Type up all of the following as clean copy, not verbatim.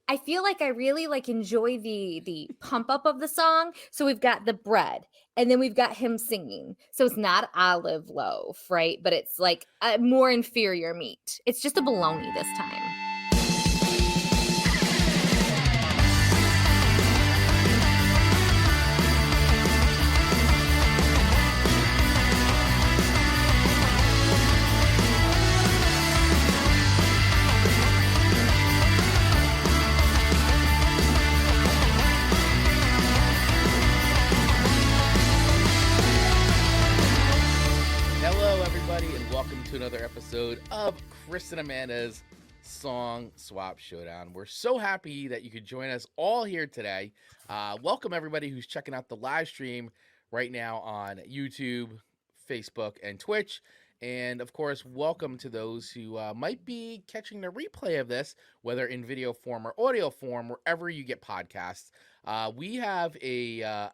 I feel like I really like enjoy the pump up of the song. So we've got the bread and then we've got him singing. So it's not olive loaf, right? But it's like a more inferior meat. It's just a bologna this time. Hello, everybody, and welcome to another episode of Chris and Amanda's Song Swap Showdown. We're so happy that you could join us all here today. Welcome, everybody who's checking out the live stream right now on YouTube, Facebook, and Twitch. And, of course, welcome to those who might be catching the replay of this, whether in video form or audio form, wherever you get podcasts. We have a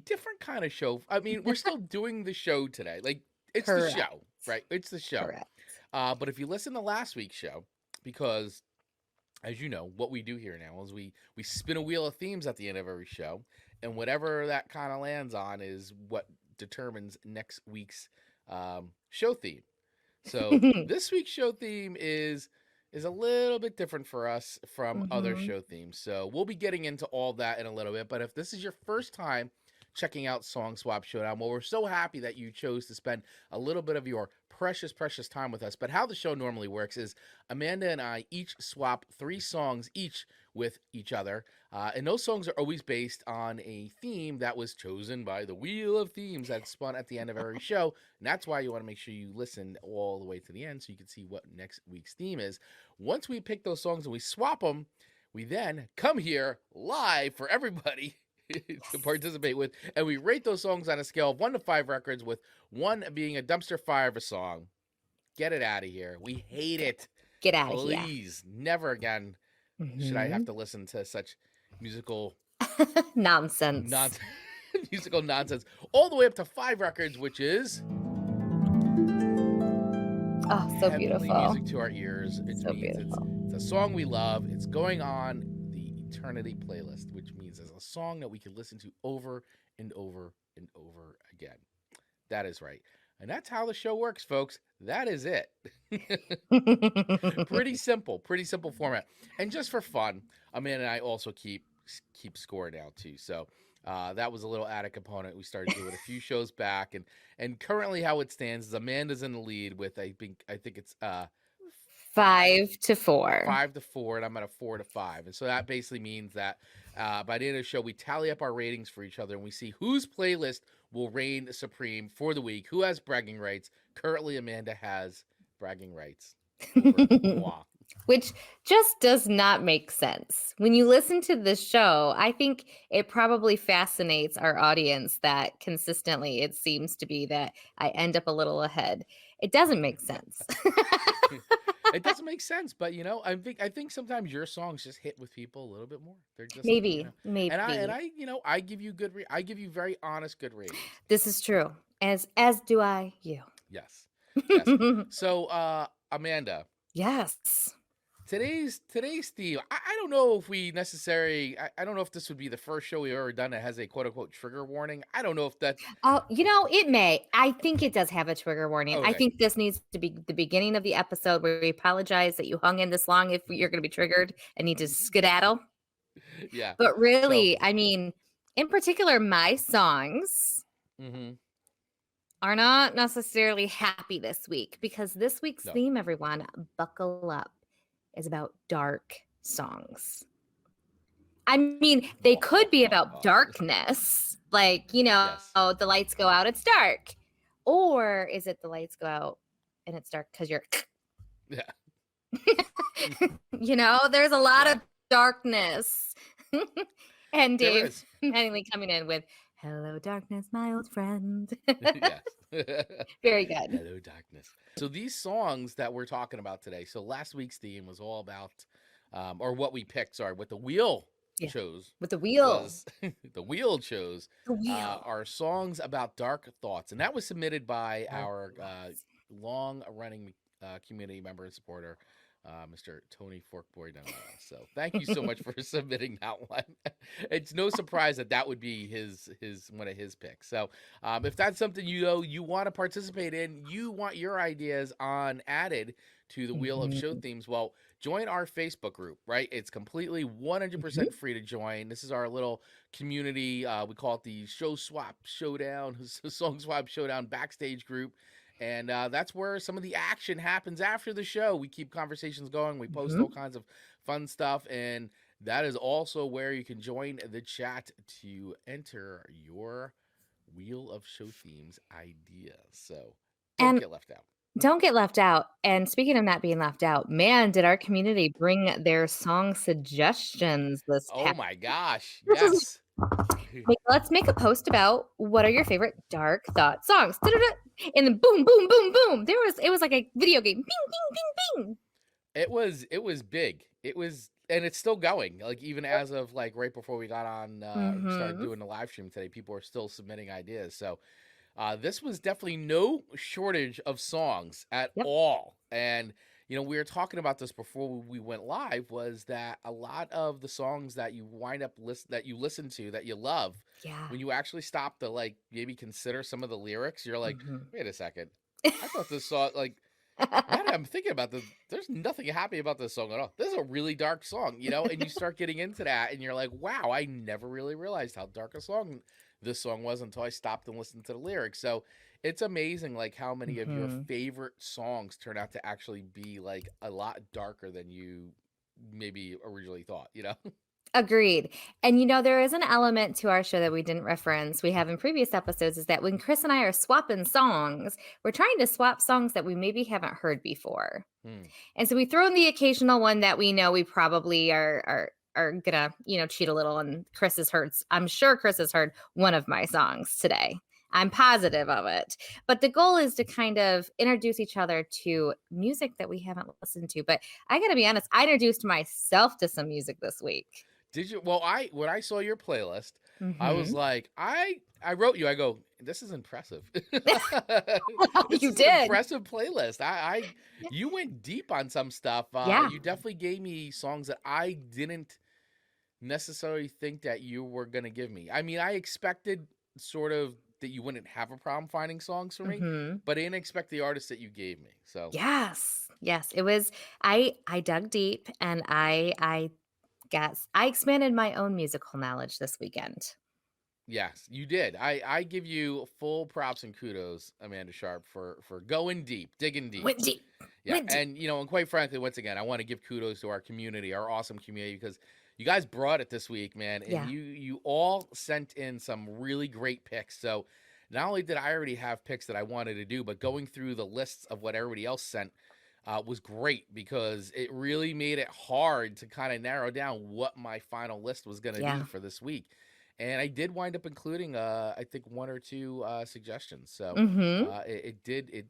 different kind of show. I mean, we're still doing the show today. Like, it's Correct. the show, right? It's the show. Correct. But if you listen to last week's show, because as you know, what we do here now is we spin a wheel of themes at the end of every show, and whatever that kind of lands on is what determines next week's show theme. So this week's show theme is a little bit different for us from other show themes. So we'll be getting into all that in a little bit. But if this is your first time checking out Song Swap Showdown, well, we're so happy that you chose to spend a little bit of your precious time with us. But how the show normally works is Amanda and I each swap 3 songs each with each other. And those songs are always based on a theme that was chosen by the Wheel of Themes that spun at the end of every show. And that's why you want to make sure you listen all the way to the end so you can see what next week's theme is. Once we pick those songs and we swap them, we then come here live for everybody to participate with, and we rate those songs on a scale of 1 to 5 records, with 1 being a dumpster fire of a song. Get it out of here. We hate it. Get out of here. Please, never again should I have to listen to such musical Nonsense. musical nonsense. All the way up to 5 records, which is So heavenly beautiful. music to our ears. It So means beautiful. it's a song we love. It's going on the eternity playlist, which means it's a song that we can listen to over and over and over again. That is right. And that's how the show works, folks. That is it. Pretty simple format. And just for fun, Amanda and I also keep score now too. So that was a little added component we started doing a few shows back, and currently how it stands is Amanda's in the lead with I think it's 5 to 4. 5 to 4, and I'm at a 4 to 5. And so that basically means that by the end of the show, we tally up our ratings for each other, and we see whose playlist will reign supreme for the week, who has bragging rights. Currently, Amanda has bragging rights over moi. Which just does not make sense. When you listen to this show, I think it probably fascinates our audience that consistently it seems to be that I end up a little ahead. It doesn't make sense. It doesn't make sense, but I think sometimes your songs just hit with people a little bit more. They're just Maybe. And I give you I give you very honest good ratings. This is true. As do I you. Yes. So Amanda. Yes. Today's theme, I don't know if we necessarily, I don't know if this would be the first show we've ever done that has a quote-unquote trigger warning. I don't know if that's... It may. I think it does have a trigger warning. Okay. I think this needs to be the beginning of the episode where we apologize that you hung in this long if you're going to be triggered and need to skedaddle. Yeah. But really, I mean, in particular, my songs are not necessarily happy this week because this week's theme, everyone, buckle up, is about dark songs. I mean, they could be about darkness, like, the lights go out, it's dark. Or is it the lights go out and it's dark because you're... Yeah. There's a lot of darkness. And Dave Mattingly coming in with, "Hello, darkness, my old friend." Yes. Very good. Hello, darkness. So these songs that we're talking about today, so last week's theme was all about, or what we picked, what the wheel chose. With the wheel. The wheel chose are songs about dark thoughts. And that was submitted by our long-running community member and supporter, Mr. Tony Forkboy Noah. So thank you so much for submitting that one. It's no surprise that that would be his one of his picks. So if that's something you want to participate in, you want your ideas on added to the Wheel of Show themes, well, join our Facebook group, right? It's completely 100% free to join. This is our little community. We call it the Show Swap Showdown, Song Swap Showdown backstage group. And that's where some of the action happens after the show. We keep conversations going. We post all kinds of fun stuff. And that is also where you can join the chat to enter your Wheel of Show themes ideas. So don't get left out. Don't get left out. And speaking of not being left out, man, did our community bring their song suggestions this Oh past. my gosh. Yes. Let's make a post about what are your favorite dark thought songs. Da-da-da. And then boom, boom, boom, boom. It was like a video game. Bing, bing, bing, bing. It was big. It was, and it's still going. Like even as of like right before we got on, started doing the live stream today, people are still submitting ideas. So this was definitely no shortage of songs at all. And you know, we were talking about this before we went live, was that a lot of the songs that you wind up that you listen to that you love, when you actually stop to like maybe consider some of the lyrics, you're like, wait a second, I thought this song, like, now that I'm thinking about this, there's nothing happy about this song at all. This is a really dark song, you know, and you start getting into that and you're like, wow, I never really realized how dark a song this song was until I stopped and listened to the lyrics. So it's amazing like how many of your favorite songs turn out to actually be like a lot darker than you maybe originally thought, you know? Agreed. And you know, there is an element to our show that we didn't reference. We have in previous episodes is that when Chris and I are swapping songs, we're trying to swap songs that we maybe haven't heard before. And so we throw in the occasional one that we know we probably are gonna, you know, cheat a little. And I'm sure Chris has heard one of my songs today. I'm positive of it. But the goal is to kind of introduce each other to music that we haven't listened to. But I got to be honest, I introduced myself to some music this week. Did you? Well, when I saw your playlist, I was like, I wrote you. I go, this is impressive. You did. Impressive playlist. You went deep on some stuff. You definitely gave me songs that I didn't necessarily think that you were gonna give me. I mean, I expected sort of that you wouldn't have a problem finding songs for me, but I didn't expect the artist that you gave me. So yes, it was. I dug deep, and I guess I expanded my own musical knowledge this weekend. Yes, you did. I give you full props and kudos, Amanda Sharp, for going deep, digging deep. Went deep. Yeah, and you know, and quite frankly, once again, I want to give kudos to our community, our awesome community, because you guys brought it this week, man, and you all sent in some really great picks. So not only did I already have picks that I wanted to do, but going through the lists of what everybody else sent was great, because it really made it hard to kind of narrow down what my final list was going to be for this week. And I did wind up including, I think, one or two suggestions. So it did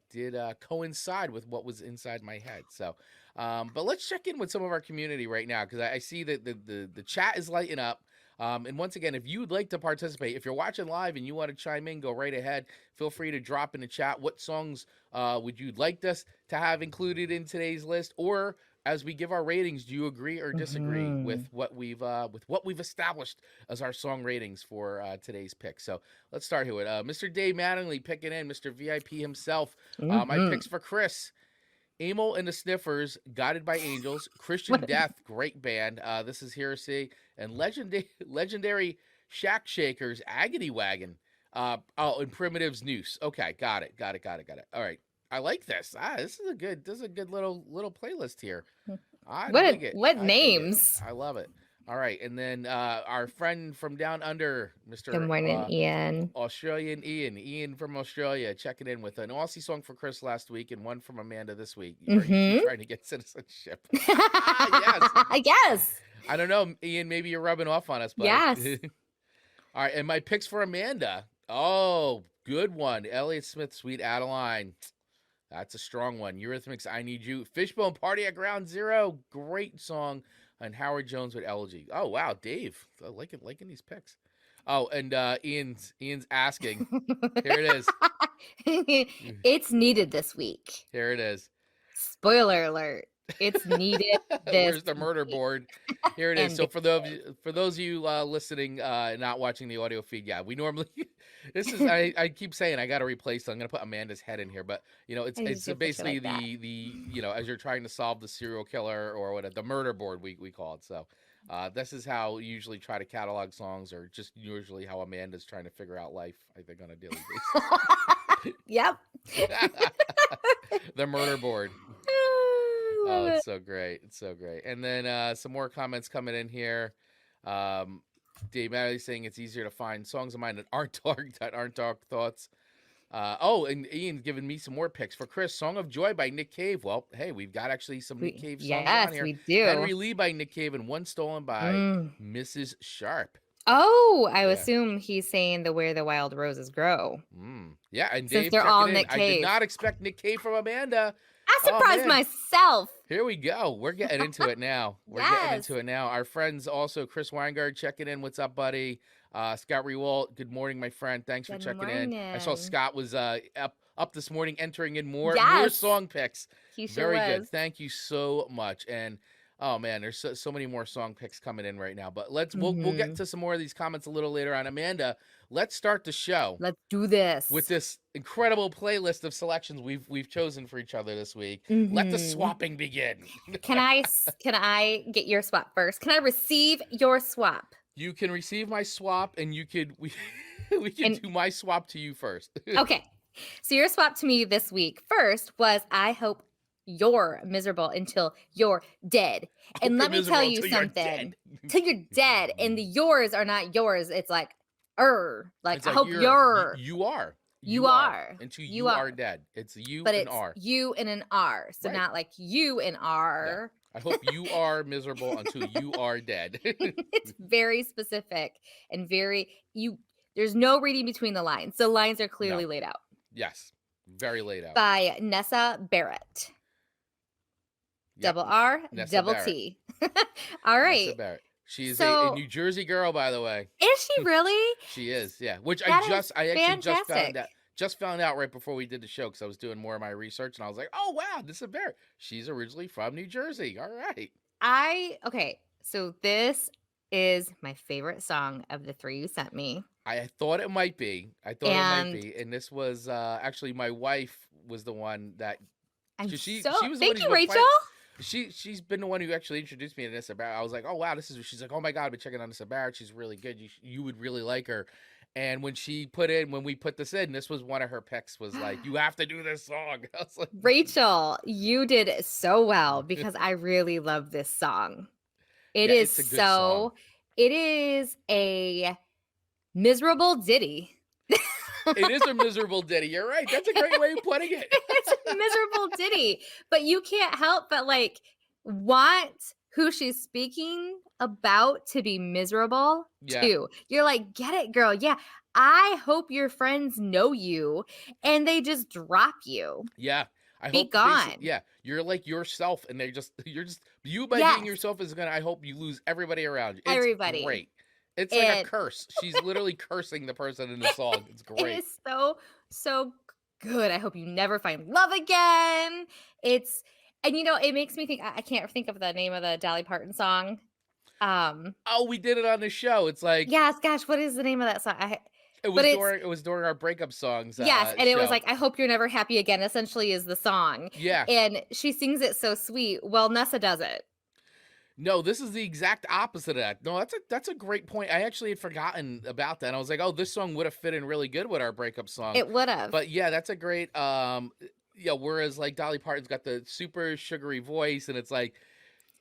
coincide with what was inside my head. So, but let's check in with some of our community right now, because I see that the chat is lighting up. And once again, if you would like to participate, if you're watching live and you want to chime in, go right ahead. Feel free to drop in the chat what songs would you like us to have included in today's list, or as we give our ratings, do you agree or disagree with what we've established as our song ratings for today's pick? So let's start here with Mr. Dave Mattingly picking in, Mr. VIP himself. My picks for Chris: Amo and the Sniffers, Guided by Angels; Christian Death, great band. This is Heresy; and legendary Shack Shakers, Agony Wagon. And Primitive's Noose. Okay, got it. All right. I like this. This is a good little playlist here. I dig it. What names? I love it. All right, and then our friend from down under, Mr. Good morning, Ian. Australian Ian from Australia, checking in with an Aussie song for Chris last week and one from Amanda this week. Are you trying to get citizenship? Yes. Yes. I don't know, Ian. Maybe you're rubbing off on us, buddy. Yes. All right, and my picks for Amanda. Oh, good one. Elliott Smith, Sweet Adeline. That's a strong one. Eurythmics, I Need You. Fishbone, Party at Ground Zero. Great song. And Howard Jones with Elegy. Oh, wow, Dave. I liking these picks. Oh, and Ian's asking. Here it is. It's needed this week. Here it is. Spoiler alert. It's needed. Where's the murder board? Here it is. And So for those of you listening, not watching the audio feed, yeah, we normally this is I keep saying I got to replace. I'm gonna put Amanda's head in here, but it's basically the as you're trying to solve the serial killer or whatever, the murder board we call it. So this is how we usually try to catalog songs, or just usually how Amanda's trying to figure out life, I think, on a daily basis. Yep. The murder board. Oh, it's so great. It's so great. And then some more comments coming in here. Dave Madley saying it's easier to find songs of mine that aren't dark thoughts. And Ian giving me some more picks. For Chris, Song of Joy by Nick Cave. Well, hey, we've got actually some Nick Cave songs on here. Yes, we do. Henry Lee by Nick Cave and One Stolen by Mrs. Sharp. Oh, I assume he's saying the Where the Wild Roses Grow. Yeah, and since Dave they're all in. Nick Cave. I did not expect Nick Cave from Amanda. I surprised myself. Here we go. We're getting into it now. Getting into it now. Our friends also, Chris Weingard checking in. What's up, buddy? Scott Rewalt, good morning, my friend. Thanks for checking in. I saw Scott was up this morning entering in more song picks. He sure Very was. good. Thank you so much. And oh man, there's so many more song picks coming in right now. But we'll get to some more of these comments a little later on. Amanda, let's start the show. Let's do this with this incredible playlist of selections we've chosen for each other this week. Let the swapping begin. Can I get your swap first? Can I receive your swap? You can receive my swap, and we can do my swap to you first. Okay. So your swap to me this week first was I hope you're miserable until you're dead. And let me tell you something. Till you're dead. And the yours are not yours. It's like, I hope you're. You are. You are. Until you are dead. It's you and R. You and an R. So not like you and R. Yeah. I hope you are miserable until you are dead. It's very specific and there's no reading between the lines. The lines are clearly laid out. Yes. Very laid out. By Nessa Barrett. Yep. Double R, Nessa double Barrett. T. All right. Nessa Barrett. She's a New Jersey girl, by the way. Is she really? She is, yeah. Which I actually just found out right before we did the show, because I was doing more of my research, and I was like, oh wow, Nessa Barrett. She's originally from New Jersey. All right. So this is my favorite song of the three you sent me. I thought it might be. And this was actually my wife was the one that thank you, Rachel. She's been the one who actually introduced me to Nessa Barrett. I was like, oh wow, she's like, oh my god, I've been checking on Nessa Barrett. She's really good. You would really like her. And when we put this in, this was one of her picks, was like, you have to do this song. I was like, Rachel, you did so well, because I really love this song. It is song. It is a miserable ditty. It is a miserable ditty. You're right. That's a great way of putting it. It's a miserable ditty, but you can't help but want who she's speaking about to be miserable too. You're like, get it, girl. Yeah. I hope your friends know you and they just drop you. Yeah. Be gone. Yeah. You're like yourself, and you by being yourself I hope you lose everybody around you. It's everybody. Great. It's like a curse. She's literally cursing the person in the song. It's great. It is so good. I hope you never find love again. It makes me think, I can't think of the name of the Dolly Parton song. We did it on the show. It's like, yes, gosh, what is the name of that song? It was during our breakup songs. Yes, and it was like, I hope you're never happy again, essentially, is the song. Yeah. And she sings it so sweet. Well, Nessa does it. No, this is the exact opposite of that. No, that's a great point. I actually had forgotten about that. And I was like, oh, this song would have fit in really good with our breakup song. It would have. But yeah, that's a great whereas like Dolly Parton's got the super sugary voice, and it's like,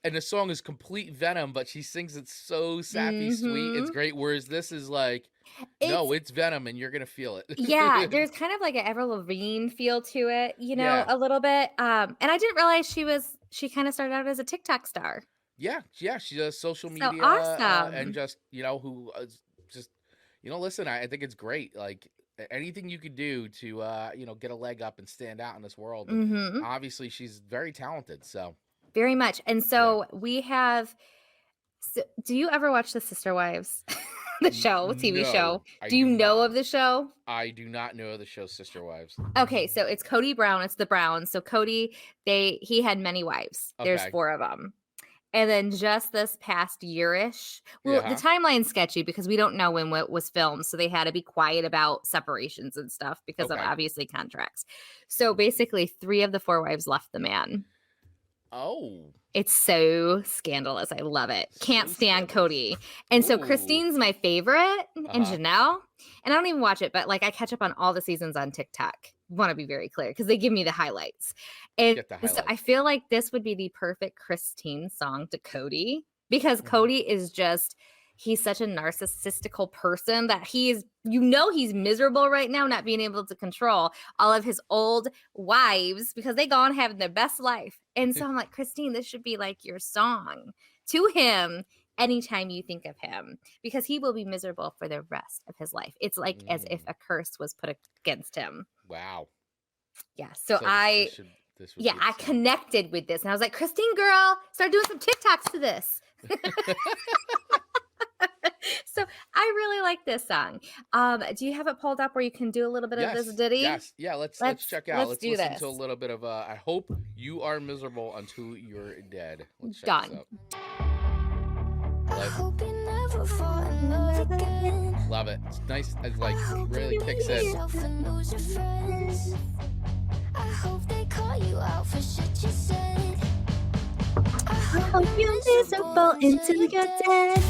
and the song is complete venom, but she sings it so sappy sweet. It's great. Whereas this is like, no, it's venom, and you're gonna feel it. Yeah, there's kind of like an Avril Lavigne feel to it, a little bit. And I didn't realize she kind of started out as a TikTok star. Yeah, she does social media, awesome. And just listen, I think it's great. Like anything you could do to get a leg up and stand out in this world. And obviously, she's very talented. So very much. And so we have. So, do you ever watch The Sister Wives? The show, TV show. I Do you know not. of the show? I do not know the show Sister Wives. Okay, so it's Cody Brown. It's the Browns. So Cody, he had many wives. There's Okay. 4 of them. And then just this past yearish, well, the timeline's sketchy because we don't know when what was filmed. So they had to be quiet about separations and stuff because of obviously contracts. So basically 3 of the 4 wives left the man. Oh. It's so scandalous. I love it. Can't stand Cody. And so Christine's my favorite and Janelle. And I don't even watch it, but like I catch up on all the seasons on TikTok. Want to be very clear because they give me the highlights. And so I feel like this would be the perfect Christine song to Cody because Cody is just, he's such a narcissistical person that he's miserable right now, not being able to control all of his old wives because they go on having their best life. And so I'm like, Christine, this should be like your song to him anytime you think of him because he will be miserable for the rest of his life. It's like as if a curse was put against him. Wow. Yeah. So I connected with this and I was like, Christine, girl, start doing some TikToks to this. So I really like this song. Do you have it pulled up where you can do a little bit of this ditty? Yes. Yeah. Let's check out. Let's listen to a little bit of I hope you are miserable until you're dead. Let's check this out. I hope you never fall in love again. Love it. It's nice. It like really kicks in. I hope they call you out for shit you said. I hope you're miserable until you're dead.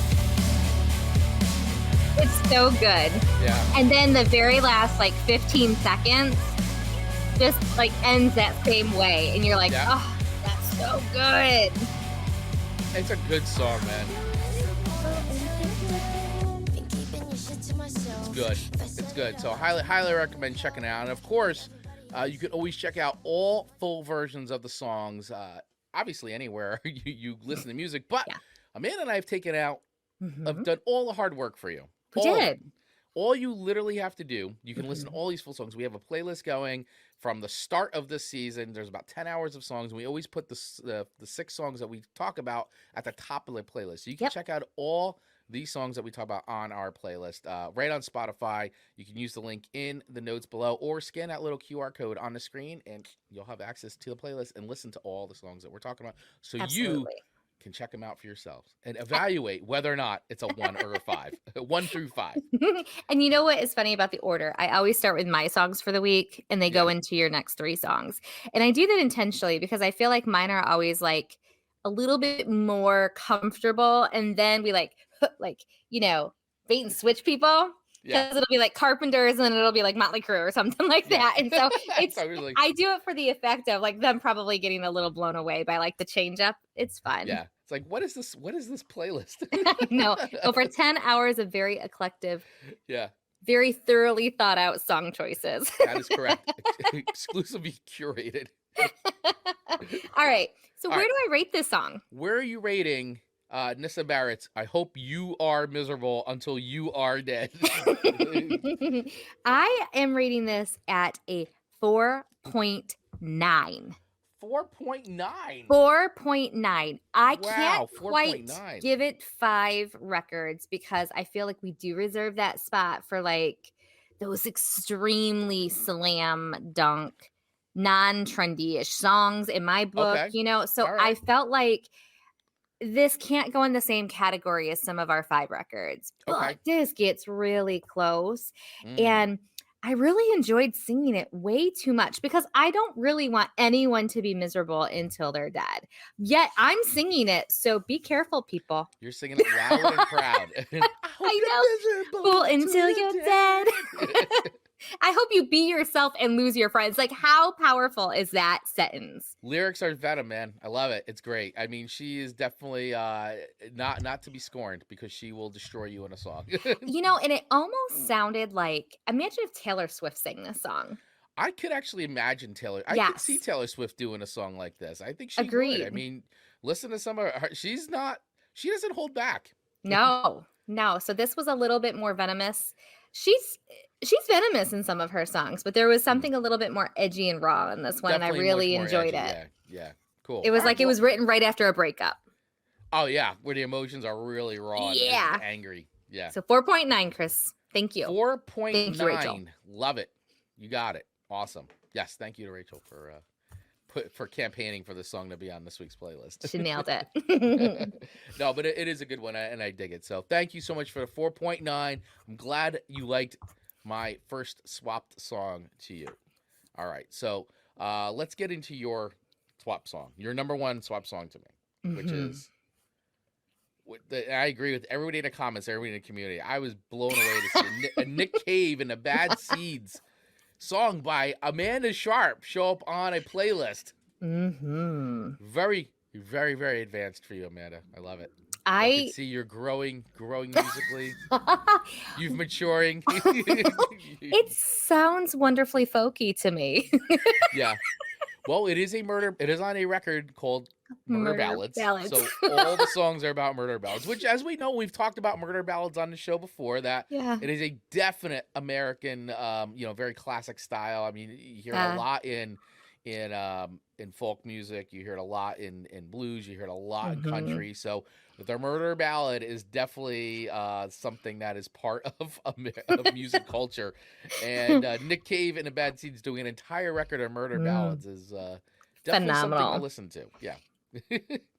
It's so good. Yeah. And then the very last like 15 seconds just like ends that same way. And you're like, oh, that's so good. It's a good song, man. It's good. It's good. So highly recommend checking it out. And of course, you can always check out all full versions of the songs, obviously anywhere you listen to music. But Amanda and I have taken out, I've done all the hard work for you. We did. All you literally have to do, you can listen to all these full songs. We have a playlist going from the start of this season. There's about 10 hours of songs. We always put the 6 songs that we talk about at the top of the playlist. So you can check out all these songs that we talk about on our playlist right on Spotify. You can use the link in the notes below or scan that little QR code on the screen and you'll have access to the playlist and listen to all the songs that we're talking about. So you can check them out for yourselves and evaluate whether or not it's a 1 or a 5. 1 through 5. And you know what is funny about the order? I always start with my songs for the week and they go into your next 3 songs. And I do that intentionally because I feel like mine are always like a little bit more comfortable. And then we like, bait and switch people. Because it'll be like Carpenters and it'll be like Mötley Crüe or something like that. And so it's I do it for the effect of like them probably getting a little blown away by like the change up. It's fun. Yeah. It's like, what is this playlist? No. Over 10 hours of very eclectic, very thoroughly thought out song choices. That is correct. Exclusively curated. All right. So where do I rate this song? Where are you rating Nessa Barrett's I hope you are miserable until you are dead? I am rating this at a 4.9. 4.9. 4.9. I can't 4.9. quite give it 5 records because I feel like we do reserve that spot for like those extremely slam dunk, non-trendy-ish songs in my book, So I felt like this can't go in the same category as some of our 5 records, but this gets really close. And I really enjoyed singing it way too much because I don't really want anyone to be miserable until they're dead. Yet I'm singing it. So be careful, people. You're singing it loud and proud. I know. Miserable until you're dead. I hope you be yourself and lose your friends. Like, how powerful is that sentence? Lyrics are venom, man. I love it. It's great. I mean, she is definitely not to be scorned because she will destroy you in a song. And it almost sounded like, imagine if Taylor Swift sang this song. I could actually imagine Taylor. I could see Taylor Swift doing a song like this. I think she would. I mean, listen to some of her. She doesn't hold back. No. So this was a little bit more venomous. She's venomous in some of her songs, but there was something a little bit more edgy and raw in this one, definitely, and I really enjoyed it. Yeah, cool. It was it was written right after a breakup. Oh yeah, where the emotions are really raw and angry. Yeah. So 4.9, Chris. Thank you. 4.9. Thank you, Rachel. Love it. You got it. Awesome. Yes, thank you to Rachel for campaigning for this song to be on this week's playlist. She nailed it. No, but it is a good one, and I dig it. So thank you so much for the 4.9. I'm glad you liked my first swapped song to you. All right, so let's get into your swap song, your number one swap song to me, which is, I agree with everybody in the comments, everybody in the community. I was blown away to see a Nick Cave and the Bad Seeds song by Amanda Sharp show up on a playlist. Very, very, very advanced for you, Amanda. I love it. I can see you're growing musically. You've maturing. It sounds wonderfully folky to me. Yeah. Well, it is on a record called Murder Ballads. So all the songs are about murder ballads, which, as we know, we've talked about murder ballads on the show before, that it is a definite American, very classic style. I mean, you hear it a lot in folk music, you hear it a lot in blues, you hear it a lot in country. So the murder ballad is definitely something that is part of music culture. And Nick Cave and the Bad Seeds doing an entire record of murder ballads is definitely phenomenal. Something to listen to. Yeah.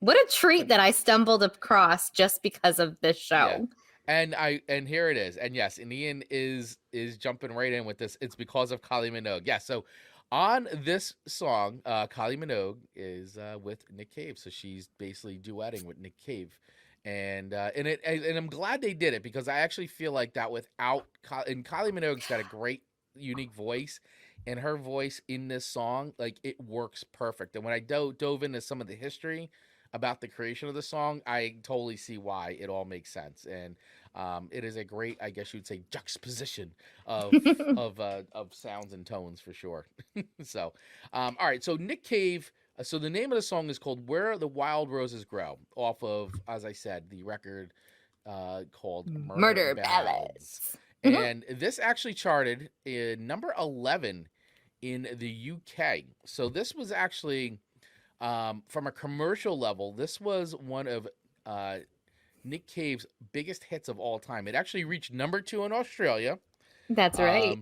What a treat that I stumbled across just because of this show. Yeah. And here it is. And yes, and Ian is jumping right in with this. It's because of Kylie Minogue. Yeah, so on this song, Kylie Minogue is with Nick Cave, so she's basically duetting with Nick Cave, and I'm glad they did it, because I actually feel like that without and Kylie Minogue's got a great unique voice, and her voice in this song, like, it works perfect. And when I dove into some of the history about the creation of the song, I totally see why it all makes sense. And it is a great, I guess you'd say, juxtaposition of sounds and tones for sure. So, all right. So Nick Cave. So the name of the song is called "Where the Wild Roses Grow," off of, as I said, the record called Murder Ballads. And this actually charted in number 11 in the UK. So this was actually, from a commercial level, this was one of Nick Cave's biggest hits of all time. It actually reached number 2 in Australia. That's right.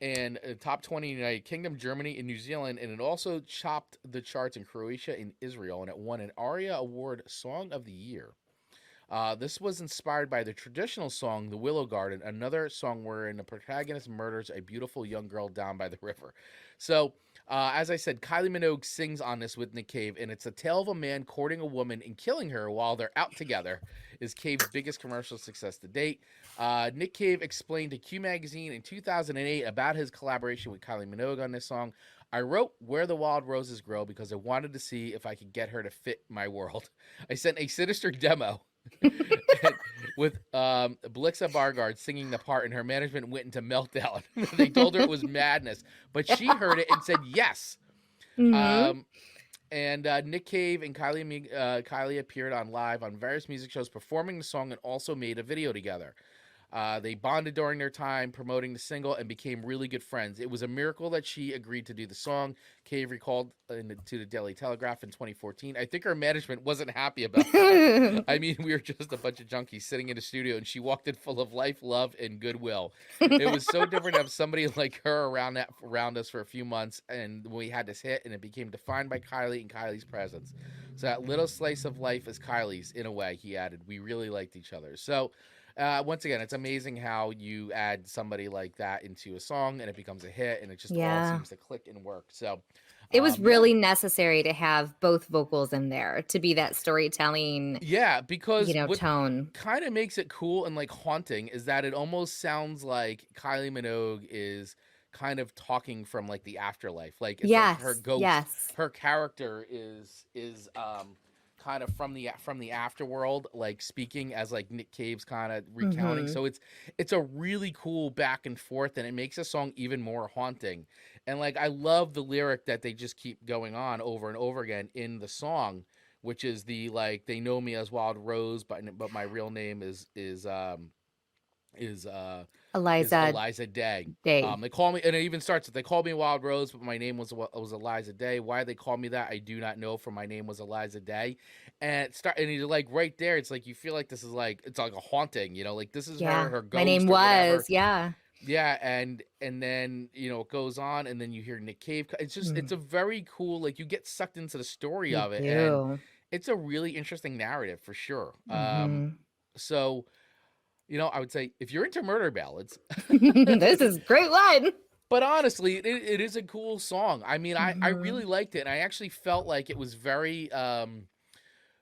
And top 20 in the United Kingdom, Germany, and New Zealand. And it also topped the charts in Croatia and Israel. And it won an ARIA Award Song of the Year. This was inspired by the traditional song, The Willow Garden, another song wherein the protagonist murders a beautiful young girl down by the river. So, as I said, Kylie Minogue sings on this with Nick Cave, and it's a tale of a man courting a woman and killing her while they're out together. Is Cave's biggest commercial success to date. Nick Cave explained to Q Magazine in 2008 about his collaboration with Kylie Minogue on this song. I wrote Where the Wild Roses Grow because I wanted to see if I could get her to fit my world. I sent a sinister demo with Blixa Bargard singing the part, and her management went into meltdown. They told her it was madness, but she heard it and said yes. And Nick Cave and Kylie appeared on live on various music shows performing the song, and also made a video together. They bonded during their time promoting the single and became really good friends. It was a miracle that she agreed to do the song. Cave recalled to the Daily Telegraph in 2014. I think her management wasn't happy about that. I mean, we were just a bunch of junkies sitting in the studio, and she walked in full of life, love, and goodwill. It was so different to have somebody like her around us for a few months, and we had this hit, and it became defined by Kylie and Kylie's presence. So that little slice of life is Kylie's, in a way, he added. We really liked each other. So, once again, it's amazing how you add somebody like that into a song and it becomes a hit, and it just all seems to click and work. So it was really necessary to have both vocals in there to be that storytelling. Yeah, because what tone kind of makes it cool and like haunting is that it almost sounds like Kylie Minogue is kind of talking from like the afterlife. Like, it's like her ghost, her character is kind of from the afterworld, like speaking as like Nick Cave's kind of recounting. So it's a really cool back and forth, and it makes a song even more haunting. And like, I love the lyric that they just keep going on over and over again in the song, which is the like, they know me as Wild Rose, but my real name is is Eliza Day. Day. They call me, and it even starts with, they called me Wild Rose, but my name was Eliza Day. Why they call me that, I do not know, for my name was Eliza Day. And you're like right there, it's like you feel like this is like, it's like a haunting, you know, like this is her ghost. My name was, yeah. Yeah, and then, you know, it goes on, and then you hear Nick Cave. It's just it's a very cool, like, you get sucked into the story of it, and it's a really interesting narrative for sure. So, you know, I would say if you're into murder ballads, this is a great one. But honestly, it is a cool song. I mean, I really liked it, and I actually felt like it was very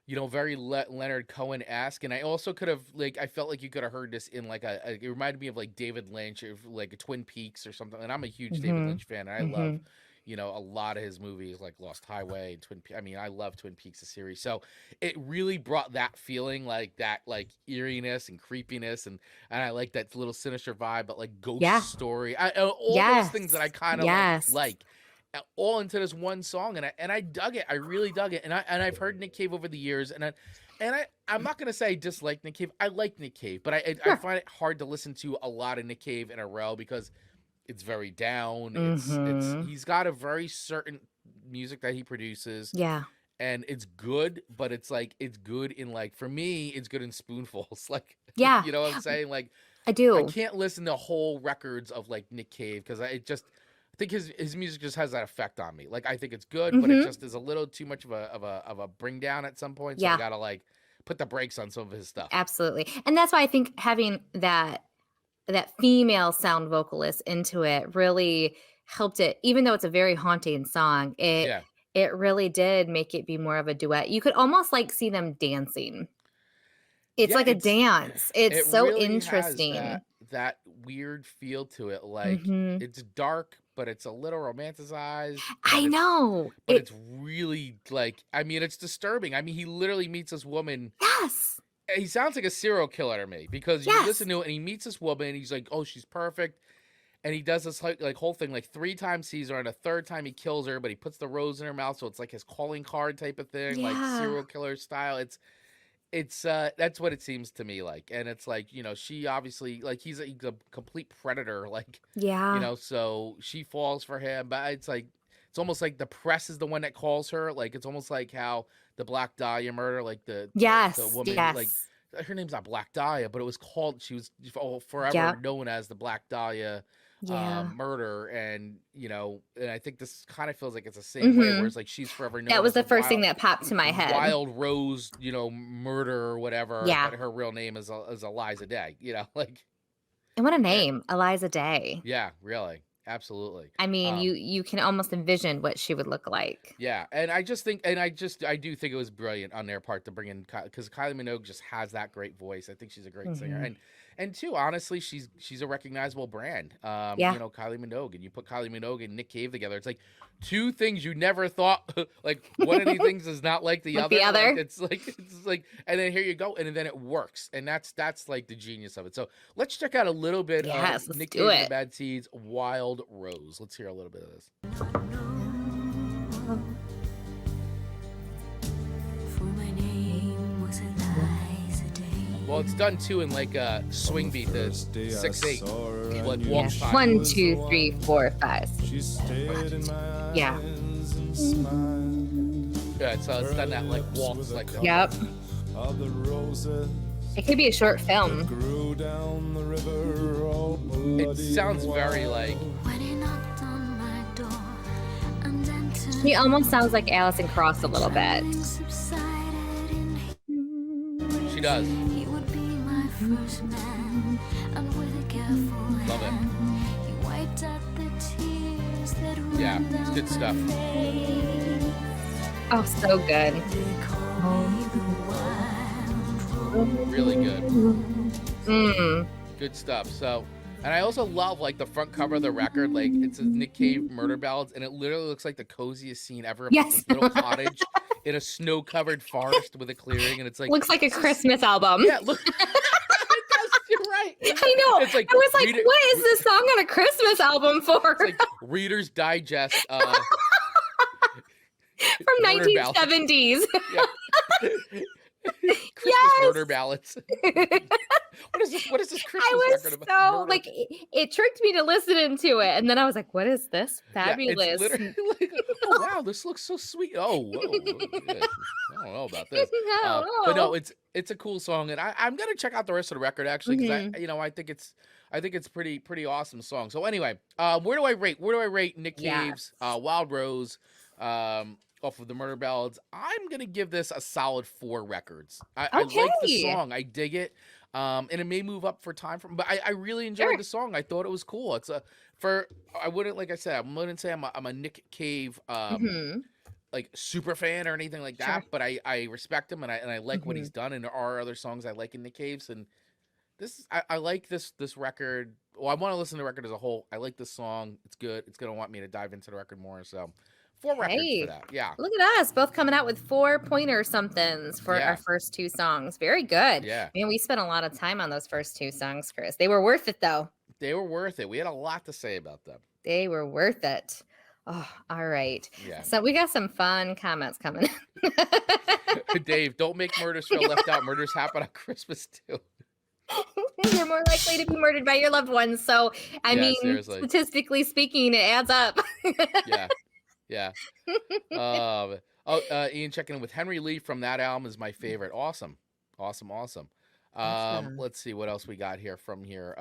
you know, very Leonard Cohen-esque, and I also could have, like, I felt like you could have heard this in like it reminded me of like David Lynch, or like a Twin Peaks or something. And I'm a huge David Lynch fan, and I love, you know, a lot of his movies like Lost Highway and Twin Peaks. I mean, I love Twin Peaks, the series. So it really brought that feeling, like that, like eeriness and creepiness, and I like that little sinister vibe, but like ghost story. All those things that I kind of like. All into this one song, and I dug it. I really dug it. And I've heard Nick Cave over the years, and I'm not gonna say I dislike Nick Cave. I like Nick Cave, but I find it hard to listen to a lot of Nick Cave in a row because it's very down. It's he's got a very certain music that he produces. Yeah. And it's good, but it's like, it's good in, like, for me, it's good in spoonfuls. Like, yeah, you know what I'm saying? Like, I do. I can't listen to whole records of like Nick Cave because I think his music just has that effect on me. Like, I think it's good, but it just is a little too much of a bring down at some point. So I gotta like put the brakes on some of his stuff. Absolutely. And that's why I think having that female sound vocalist into it really helped it, even though it's a very haunting song. It really did make it be more of a duet. You could almost like see them dancing. It's like a dance. It's so really interesting. Has that weird feel to it. Like, it's dark, but it's a little romanticized. I know. But it's really, like, I mean, it's disturbing. I mean, he literally meets this woman. Yes. He sounds like a serial killer to me, because you listen to it and he meets this woman and he's like, oh, she's perfect. And he does this like whole thing, like 3 times sees her, and a 3rd time he kills her, but he puts the rose in her mouth. So it's like his calling card type of thing, like serial killer style. It's that's what it seems to me like. And it's like, you know, she obviously, like, he's a complete predator, like, you know, so she falls for him, but it's like, it's almost like the press is the one that calls her. Like, it's almost like how the Black Dahlia murder, like the woman, like, her name's not Black Dahlia, but it was called, she was forever known as the Black Dahlia murder. And, you know, and I think this kind of feels like it's the same way, where it's like she's forever known. That was the first thing that popped to my head. Wild Rose, you know, murder or whatever. But her real name is Eliza Day, you know, like. And what a name, Eliza Day. Yeah, really. Absolutely. I mean, you can almost envision what she would look like. Yeah, and I just think, and I do think it was brilliant on their part to bring in, because Kylie Minogue just has that great voice. I think she's a great singer, and too, honestly, she's a recognizable brand. You know, Kylie Minogue, and you put Kylie Minogue and Nick Cave together, it's like 2 things you never thought. Like, one of these things is not like the other. Like, it's like, and then here you go, and then it works, and that's like the genius of it. So let's check out a little bit of Nick Cave and the Bad Seeds' Wild Rose. Let's hear a little bit of this. Well, it's done too in like a swing beat, the 6/8, like walk time. 1, 2, 3, 4, 5. Yeah. Yeah, so it's done that like walks like. Yep. It could be a short film. It sounds very like. He almost sounds like Alison Krauss a little bit. She does. Love it. Yeah, it's good stuff. Oh, so good. Really good. Good stuff. So, and I also love like the front cover of the record. Like, it's a Nick Cave murder ballads, and it literally looks like the coziest scene ever. Yes. This little cottage in a snow-covered forest with a clearing, and it's like looks like a Christmas album. Yeah, look. You're right. I know. It's like, I was like, what is this song on a Christmas album for? It's like Reader's Digest. From 1970s. Christmas murder ballads. What is this Christmas record about? So like it tricked me to listening to it, and then I was like, "What is this? Fabulous!" Yeah, it's literally like, oh wow, this looks so sweet. Oh, whoa, yeah. I don't know about this. But no, it's a cool song, and I'm gonna check out the rest of the record actually because I think it's pretty awesome song. So anyway, where do I rate Nick Cave's Wild Rose? Off of the Murder Ballads, I'm gonna give this a solid 4 records. I like the song, I dig it, and it may move up for time from, but I really enjoyed the song. I thought it was cool. It's I wouldn't say I'm a Nick Cave like super fan or anything like that, but I respect him and I like what he's done, and there are other songs I like in Nick Cave's, and I like this record. Well, I want to listen to the record as a whole. I like this song. It's good. It's gonna want me to dive into the record more. So 4 records for that. Yeah. Look at us, both coming out with 4-pointer somethings for our first 2 songs. Very good. Yeah. Man, we spent a lot of time on those first 2 songs, Chris. They were worth it, though. They were worth it. We had a lot to say about them. They were worth it. Oh, all right. Yeah. So we got some fun comments coming in. Dave, don't make murders feel left out. Murders happen on Christmas, too. You're more likely to be murdered by your loved ones. So, I mean, seriously. Statistically speaking, it adds up. Yeah. Ian checking in with Henry Lee from that album is my favorite. Awesome. Let's see what else we got here from here.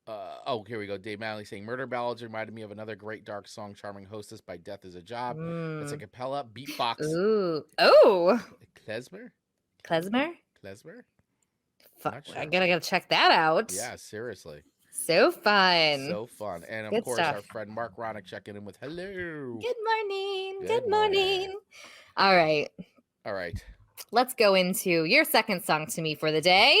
Here we go. Dave Manley saying Murder Ballads reminded me of another great dark song, Charming Hostess by Death is a Job. It's a cappella beatbox. Ooh. Oh. Klezmer? I gotta check that out. Yeah, seriously. So fun. And of course, our friend Mark Ronick checking in with hello. Good morning. All right. Let's go into your second song to me for the day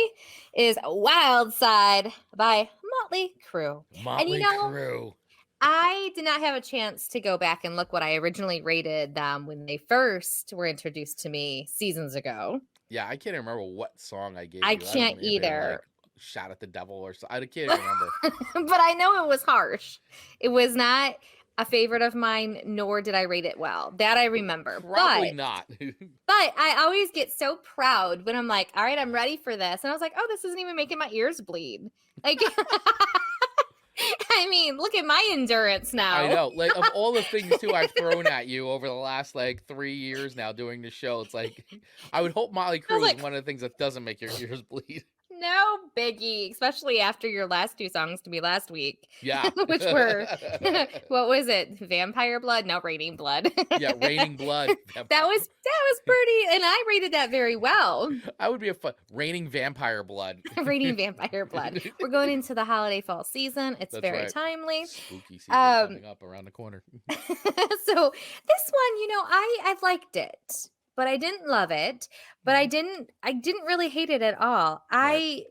is Wild Side by Mötley Crüe. Crüe. I did not have a chance to go back and look what I originally rated them when they first were introduced to me seasons ago. Yeah, I can't remember what song I gave you. I can't either. Shot at the devil or something. I can't remember. But I know it was harsh. It was not a favorite of mine, nor did I rate it well. That I remember. Probably not. But I always get so proud when I'm like, all right, I'm ready for this. And I was like, oh, this isn't even making my ears bleed. Like, I mean, look at my endurance now. I know. Like, of all the things, too, I've thrown at you over the last, 3 years now doing the show, it's like, I would hope Mötley Crüe is one of the things that doesn't make your ears bleed. No biggie, especially after your last 2 songs to me last week. Yeah. Which were, what was it? Vampire Blood? No, Raining Blood. Yeah, Raining Blood. That was pretty, and I rated that very well. I would be Raining Vampire Blood. Raining Vampire Blood. We're going into the holiday fall season. It's very timely. Spooky season coming up around the corner. So this one, I liked it. But I didn't love it. But I didn't really hate it at all. I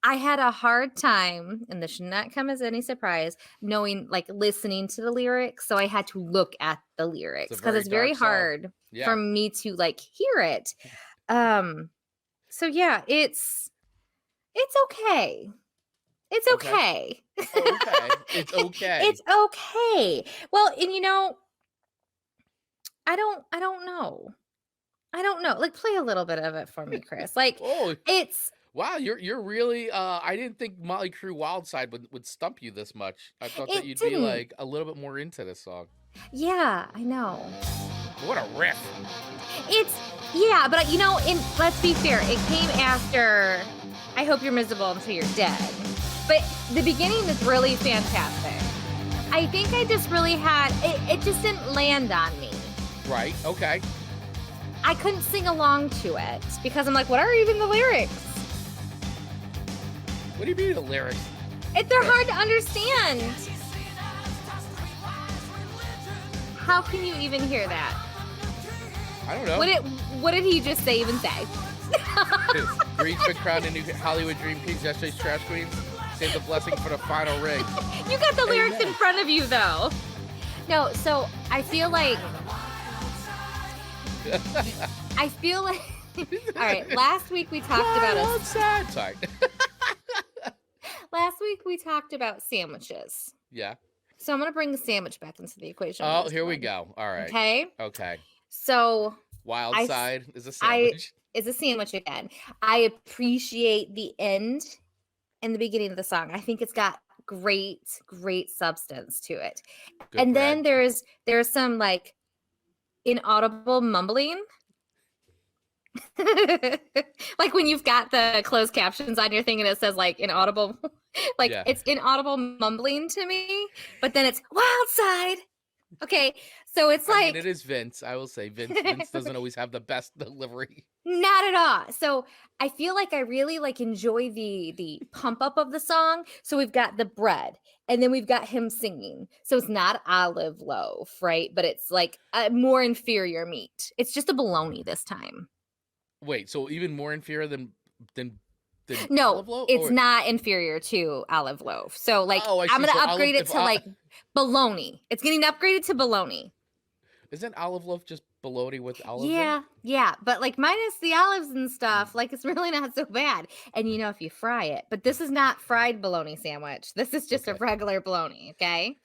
had a hard time, and this should not come as any surprise, knowing, listening to the lyrics. So I had to look at the lyrics because it's very hard for me to hear it. So yeah, it's okay. It's okay. It's okay. It's okay. Well, and I don't know. Play a little bit of it for me, Chris. It's wow. You're really. I didn't think Mötley Crüe Wild Side would stump you this much. I thought that you'd be a little bit more into this song. Yeah, I know. What a riff! But let's be fair. It came after I Hope You're Miserable Until You're Dead. But the beginning is really fantastic. I think I just really had it just didn't land on me. Right. Okay. I couldn't sing along to it because I'm like, what are even the lyrics? What do you mean the lyrics? They're hard to understand. How can you even hear that? I don't know. What did he just even say? Breed's been crowned a new Hollywood Dream Kings, yesterday's Trash Queens. Save the blessing for the final ring. You got the lyrics in front of you, though. No, so I feel like... all right, last week we talked about Sorry. Last week we talked about sandwiches. Yeah. So I'm going to bring the sandwich back into the equation. Oh, here we go. All right. Okay. Okay. So Wild Side is a sandwich. Is a sandwich again. I appreciate the end and the beginning of the song. I think it's got great substance to it. Good and bread. then there's some like inaudible mumbling. Like when you've got the closed captions on your thing and it says like inaudible, like it's inaudible mumbling to me, but then it's Wild Side. Okay, so it's like, I mean, it is Vince. I will say Vince doesn't always have the best delivery. Not at all. So I feel like I really like enjoy the pump up of the song. So we've got the bread, and then we've got him singing. So it's not olive loaf, right? But it's like a more inferior meat. It's just a bologna this time. Wait, so even more inferior than no, olive loaf? It's not inferior to olive loaf. So like I'm gonna so upgrade it to like bologna. It's getting upgraded to bologna. Isn't olive loaf just bologna with olives? Yeah, but like minus the olives and stuff, like it's really not so bad. And you know, if you fry it, but this is not fried bologna sandwich. This is just a regular bologna, okay?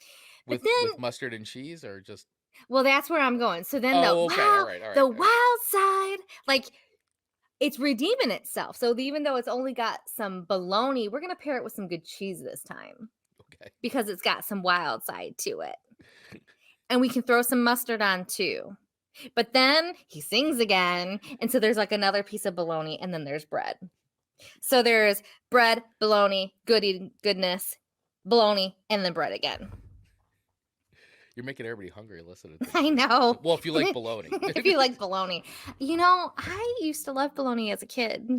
With mustard and cheese, or just? Well, that's where I'm going. So then all right. Wild Side, like it's redeeming itself. So even though it's only got some bologna, we're gonna pair it with some good cheese this time. Okay. Because it's got some Wild Side to it. And we can throw some mustard on too. But then he sings again. And so there's like another piece of bologna, and then there's bread. So there's bread, bologna, goodness, bologna, and then bread again. You're making everybody hungry listening to this. I know. Well, if you like bologna. If you like bologna. You know, I used to love bologna as a kid.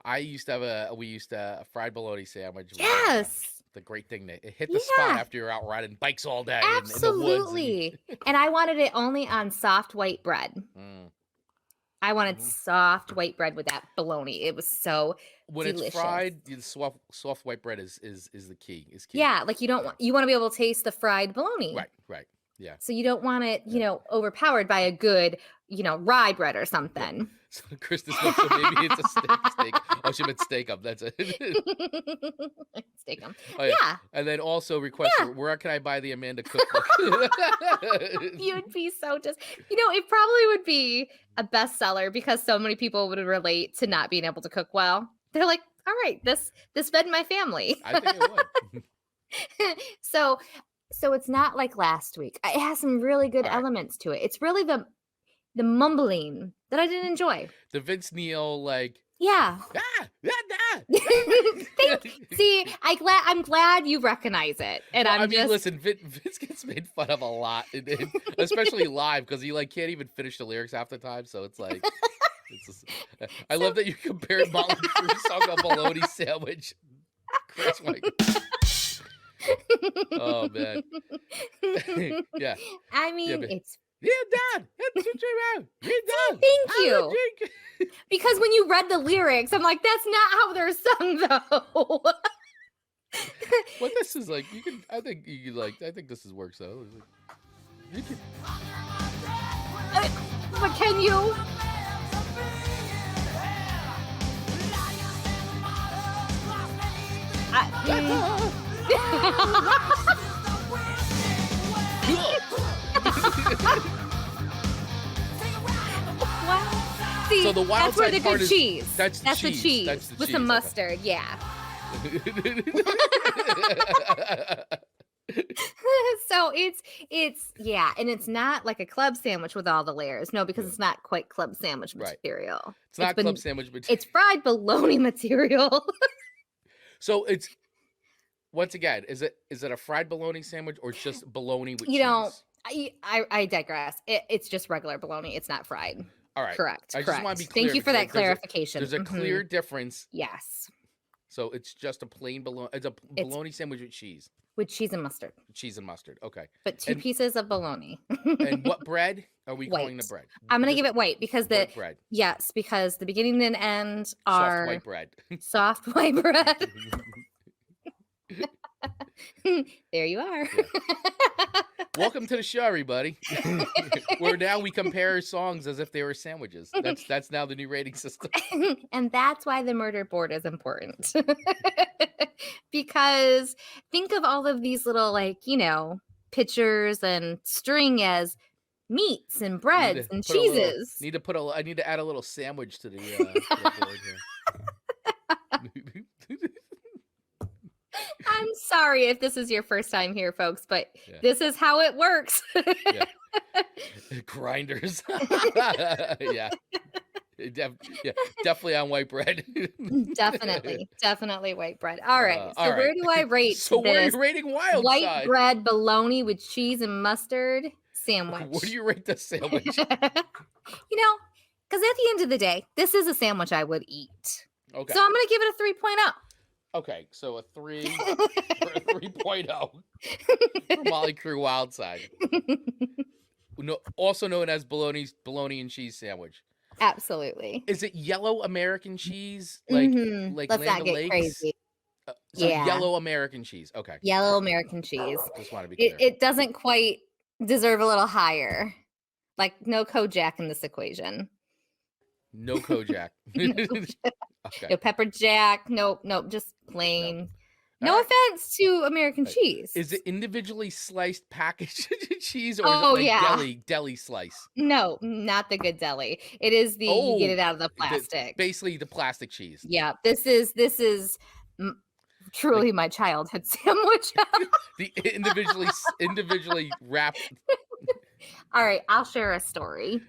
We used to have a fried bologna sandwich. Yes. The great thing that it hit the spot after you're out riding bikes all day. Absolutely. In the woods. And I wanted it only on soft white bread. I wanted soft white bread with that bologna. It was so delicious. It's fried, the soft white bread is the key. Is key. Yeah, like you want to be able to taste the fried bologna. Right. Yeah. So you don't want it, overpowered by a good, rye bread or something. Yeah. So Kristen, so maybe it's a steak. Oh, she meant steak up. That's it. Steak up. Oh, yeah. And then also request, where can I buy the Amanda cookbook? You'd be so it probably would be a bestseller because so many people would relate to not being able to cook well. They're like, all right, this fed my family. I think it would. So it's not like last week. It has some really good elements to it. It's really the mumbling that I didn't enjoy. The Vince Neil, like, yeah. See, I'm glad you recognize it, and listen, Vince gets made fun of a lot, especially live because he can't even finish the lyrics half the time. So it's like, I love that you compared Mötley Crüe's song to a bologna sandwich. Oh man, yeah. I mean, it's. Dad. Thank you. Because when you read the lyrics, I'm like, that's not how they're sung, though. What this is like, I think this is works though. But can you? See, so the wild that's where the part good cheese. That's the cheese. That's the with cheese. Some mustard, yeah. So it's and it's not like a club sandwich with all the layers. No, because it's not quite club sandwich material. Right. It's not club sandwich material. It's fried bologna material. So it's, once again, is it a fried bologna sandwich or just bologna with cheese? I digress. It's just regular bologna. It's not fried. All right. Correct. I just want to be clear. Thank you for that clarification. There's a clear difference. Yes. So it's just a plain bologna. It's a bologna sandwich with cheese. With cheese and mustard. Cheese and mustard. Okay. But two pieces of bologna. And what bread are we calling the bread? I'm going to give it white because white bread. Yes, because the beginning and end are soft white bread. Soft white bread. There you are. Yeah. Welcome to the show, everybody. Where now we compare songs as if they were sandwiches. That's now the new rating system. And that's why the murder board is important. Because think of all of these little pictures and string as meats and breads and I cheeses. need to add a little sandwich to the board here. I'm sorry if this is your first time here, folks, but this is how it works. Grinders. Yeah. Definitely on white bread. definitely white bread. All right. So where do I rate where are you rating Wild white Side? bread bologna with cheese and mustard sandwich? Where do you rate the sandwich? Because at the end of the day, this is a sandwich I would eat. Okay. So I'm going to give it a 3.0. Okay, so a 3.0 for Mötley Crüe Wild Side. Also known as bologna and cheese sandwich. Absolutely. Is it yellow American cheese? Like Let's Land not get O'Lakes? crazy. Yellow American cheese. Okay. Yellow American cheese. Just want to be clear. It doesn't quite deserve a little higher. Like no Kojak in this equation. No Kojak. Okay. No pepper jack. Nope. Just plain. No offense to American cheese. Is it individually sliced packaged cheese or is it deli slice? No, not the good deli. It is you get it out of the plastic. Basically the plastic cheese. Yeah. This is truly my childhood sandwich. The individually wrapped. All right, I'll share a story.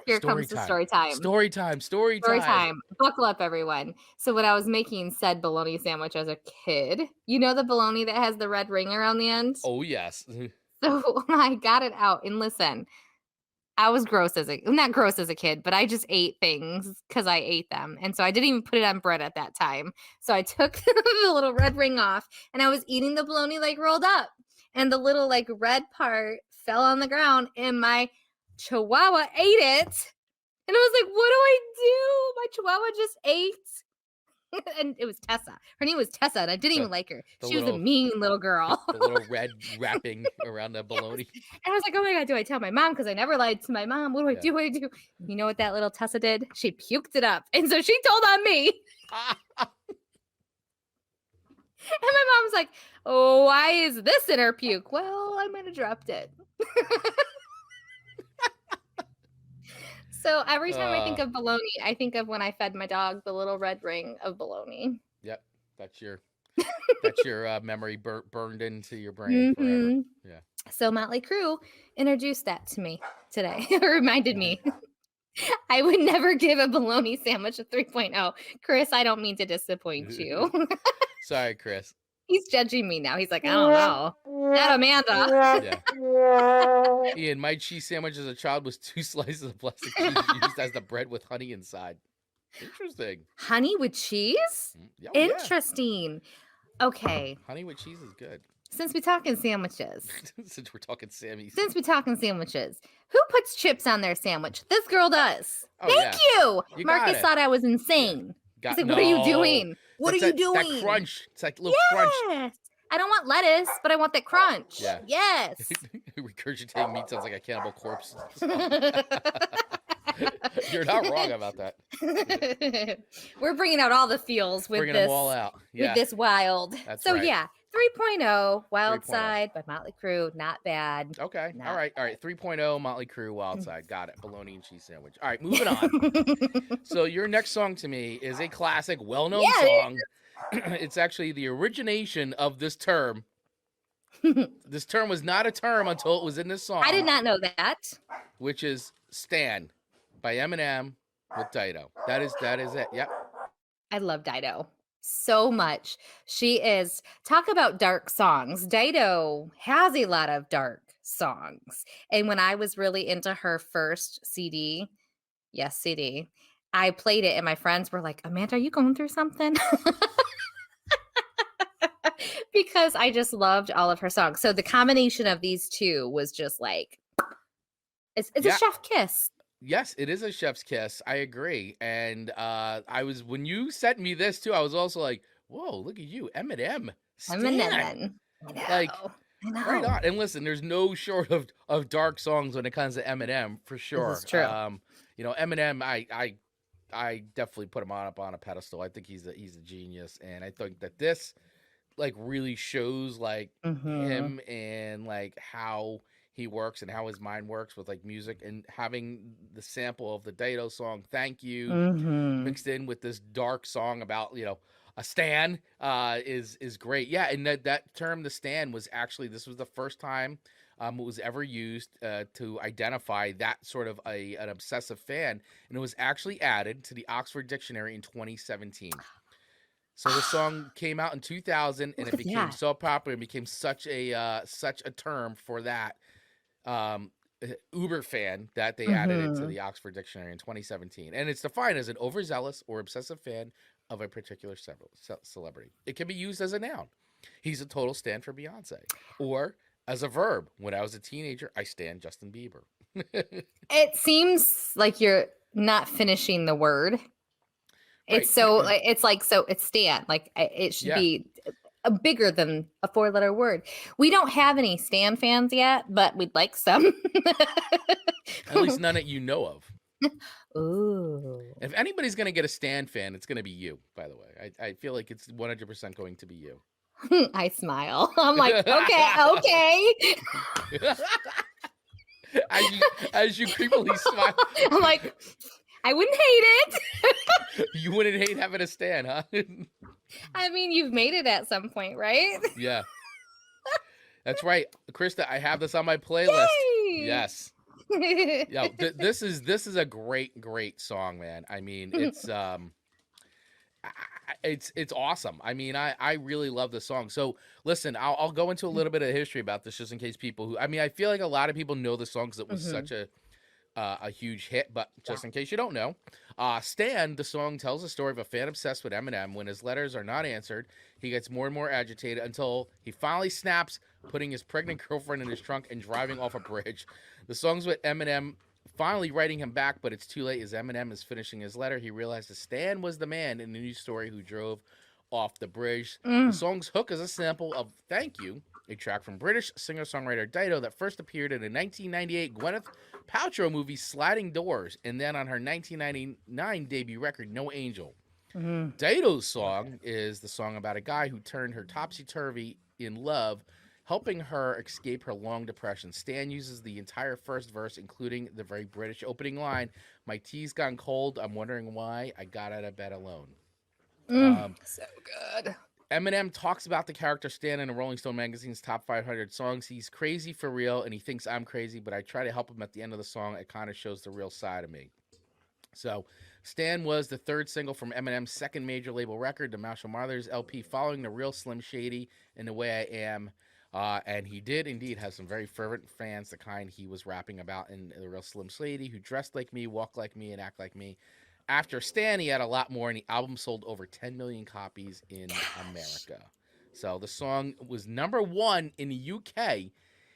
Here comes the story time. Story time. Buckle up, everyone. So when I was making said bologna sandwich as a kid, you know the bologna that has the red ring around the end? Oh, yes. So when I got it out, and listen, I was not gross as a kid, but I just ate things because I ate them. And so I didn't even put it on bread at that time. So I took the little red ring off, and I was eating the bologna like rolled up. And the little like red part fell on the ground, and my Chihuahua ate it. And I was like, what do I do? My Chihuahua just ate. And it was Tessa. Her name was Tessa, and I didn't even like her. She was a mean little girl. The little red wrapping around the bologna. And I was like, oh my God, do I tell my mom? Because I never lied to my mom. What do I do? What do I do? You know what that little Tessa did? She puked it up. And so she told on me. And my mom's like, oh, why is this in her puke? Well, I might have dropped it. So every time I think of bologna, I think of when I fed my dog the little red ring of bologna. Yep, that's your memory burned into your brain forever. Yeah. So Mötley Crüe introduced that to me today. It reminded me. I would never give a bologna sandwich a 3.0. Chris, I don't mean to disappoint you. Sorry, Chris. He's judging me now. He's like, I don't know. Not Amanda. Yeah. Ian, my cheese sandwich as a child was 2 slices of plastic cheese used as the bread with honey inside. Interesting. Honey with cheese? Oh, interesting. Yeah. Okay. Honey with cheese is good. Since we're talking sandwiches. Since we're talking Sammy's. Since we're talking sandwiches. Who puts chips on their sandwich? This girl does. Oh, Thank you. Marcus thought I was insane. He's like, what are you doing? What are you doing? That crunch. It's like a little crunch. I don't want lettuce, but I want that crunch. Yeah. Yes. Regurgitating meat sounds like a cannibal corpse. You're not wrong about that. We're bringing out all the feels with them all out. Yeah. With this wild. That's so right. Yeah, 3.0 Wild Side by Mötley Crüe. Not bad. Okay. All right. 3.0 Mötley Crüe Wild Side. Got it. Bologna and cheese sandwich. All right, moving on. So your next song to me is a classic, well-known song. It's actually the origination of this term. This term was not a term until it was in this song. I did not know that. Which is Stan by Eminem with Dido. That is it. Yep. I love Dido so much. She is, talk about dark songs. Dido has a lot of dark songs. And when I was really into her first CD, I played it and my friends were like, Amanda, are you going through something? Because I just loved all of her songs. So the combination of these two was just like, it's a chef kiss. Yes, it is a chef's kiss. I agree. And when you sent me this too, I was also like, whoa, look at you, Eminem. Eminem. Like, right on. And listen, there's no short of dark songs when it comes to Eminem, for sure. This is true. Eminem, I definitely put him up on a pedestal. I think he's a genius. And I think that this like really shows like him and like how he works and how his mind works with like music, and having the sample of the Dido song "Thank You" mixed in with this dark song about a stan is great. Yeah, and that term, the stan, was actually, this was the first time it was ever used to identify that sort of an obsessive fan, and it was actually added to the Oxford Dictionary in 2017. So the song came out in 2000, and it became so popular and became such a term for that Uber fan that they added it to the Oxford Dictionary in 2017. And it's defined as an overzealous or obsessive fan of a particular celebrity. It can be used as a noun. He's a total stan for Beyonce. Or as a verb. When I was a teenager, I stan Justin Bieber. It seems like you're not finishing the word. Right. It's so it's stan. Like it should be bigger than a 4-letter word. We don't have any stan fans yet, but we'd like some. At least none that you know of. Ooh. If anybody's going to get a stan fan, it's going to be you, by the way. I feel like it's 100% going to be you. I smile. I'm like, okay. As you creepily smile. I'm like, I wouldn't hate it. You wouldn't hate having a stan, huh? I mean, you've made it at some point, right? Yeah. That's right. Krista, I have this on my playlist. Yay! Yes. Yeah, this is a great song, man. I mean, it's awesome. I mean, I really love this song. So listen, I'll go into a little bit of history about this just in case people who, I mean, I feel like a lot of people know the song because it was such a huge hit, but just in case you don't know, Stan, the song, tells the story of a fan obsessed with Eminem. When his letters are not answered, he gets more and more agitated until he finally snaps, putting his pregnant girlfriend in his trunk and driving off a bridge. The song's with Eminem finally writing him back, but it's too late. As Eminem is finishing his letter, he realizes Stan was the man in the news story who drove off the bridge. The song's hook is a sample of Thank You, a track from British singer-songwriter Dido that first appeared in a 1998 Gwyneth Paltrow movie Sliding Doors, and then on her 1999 debut record No Angel. Dido's song is the song about a guy who turned her topsy-turvy in love, helping her escape her long depression. Stan uses the entire first verse, including the very British opening line, "My tea's gone cold, I'm wondering why I got out of bed alone." So good. Eminem talks about the character Stan in a Rolling Stone magazine's top 500 songs. He's crazy for real, and he thinks I'm crazy, but I try to help him at the end of the song. It kind of shows the real side of me. So, Stan was the third single from Eminem's second major label record, the Marshall Mathers LP, following the real Slim Shady in The Way I Am. And he did indeed have some very fervent fans, the kind he was rapping about in the real Slim Shady, who dressed like me, walk like me, and act like me. After Stan, he had a lot more, and the album sold over 10 million copies in America. So the song was #1 in the UK,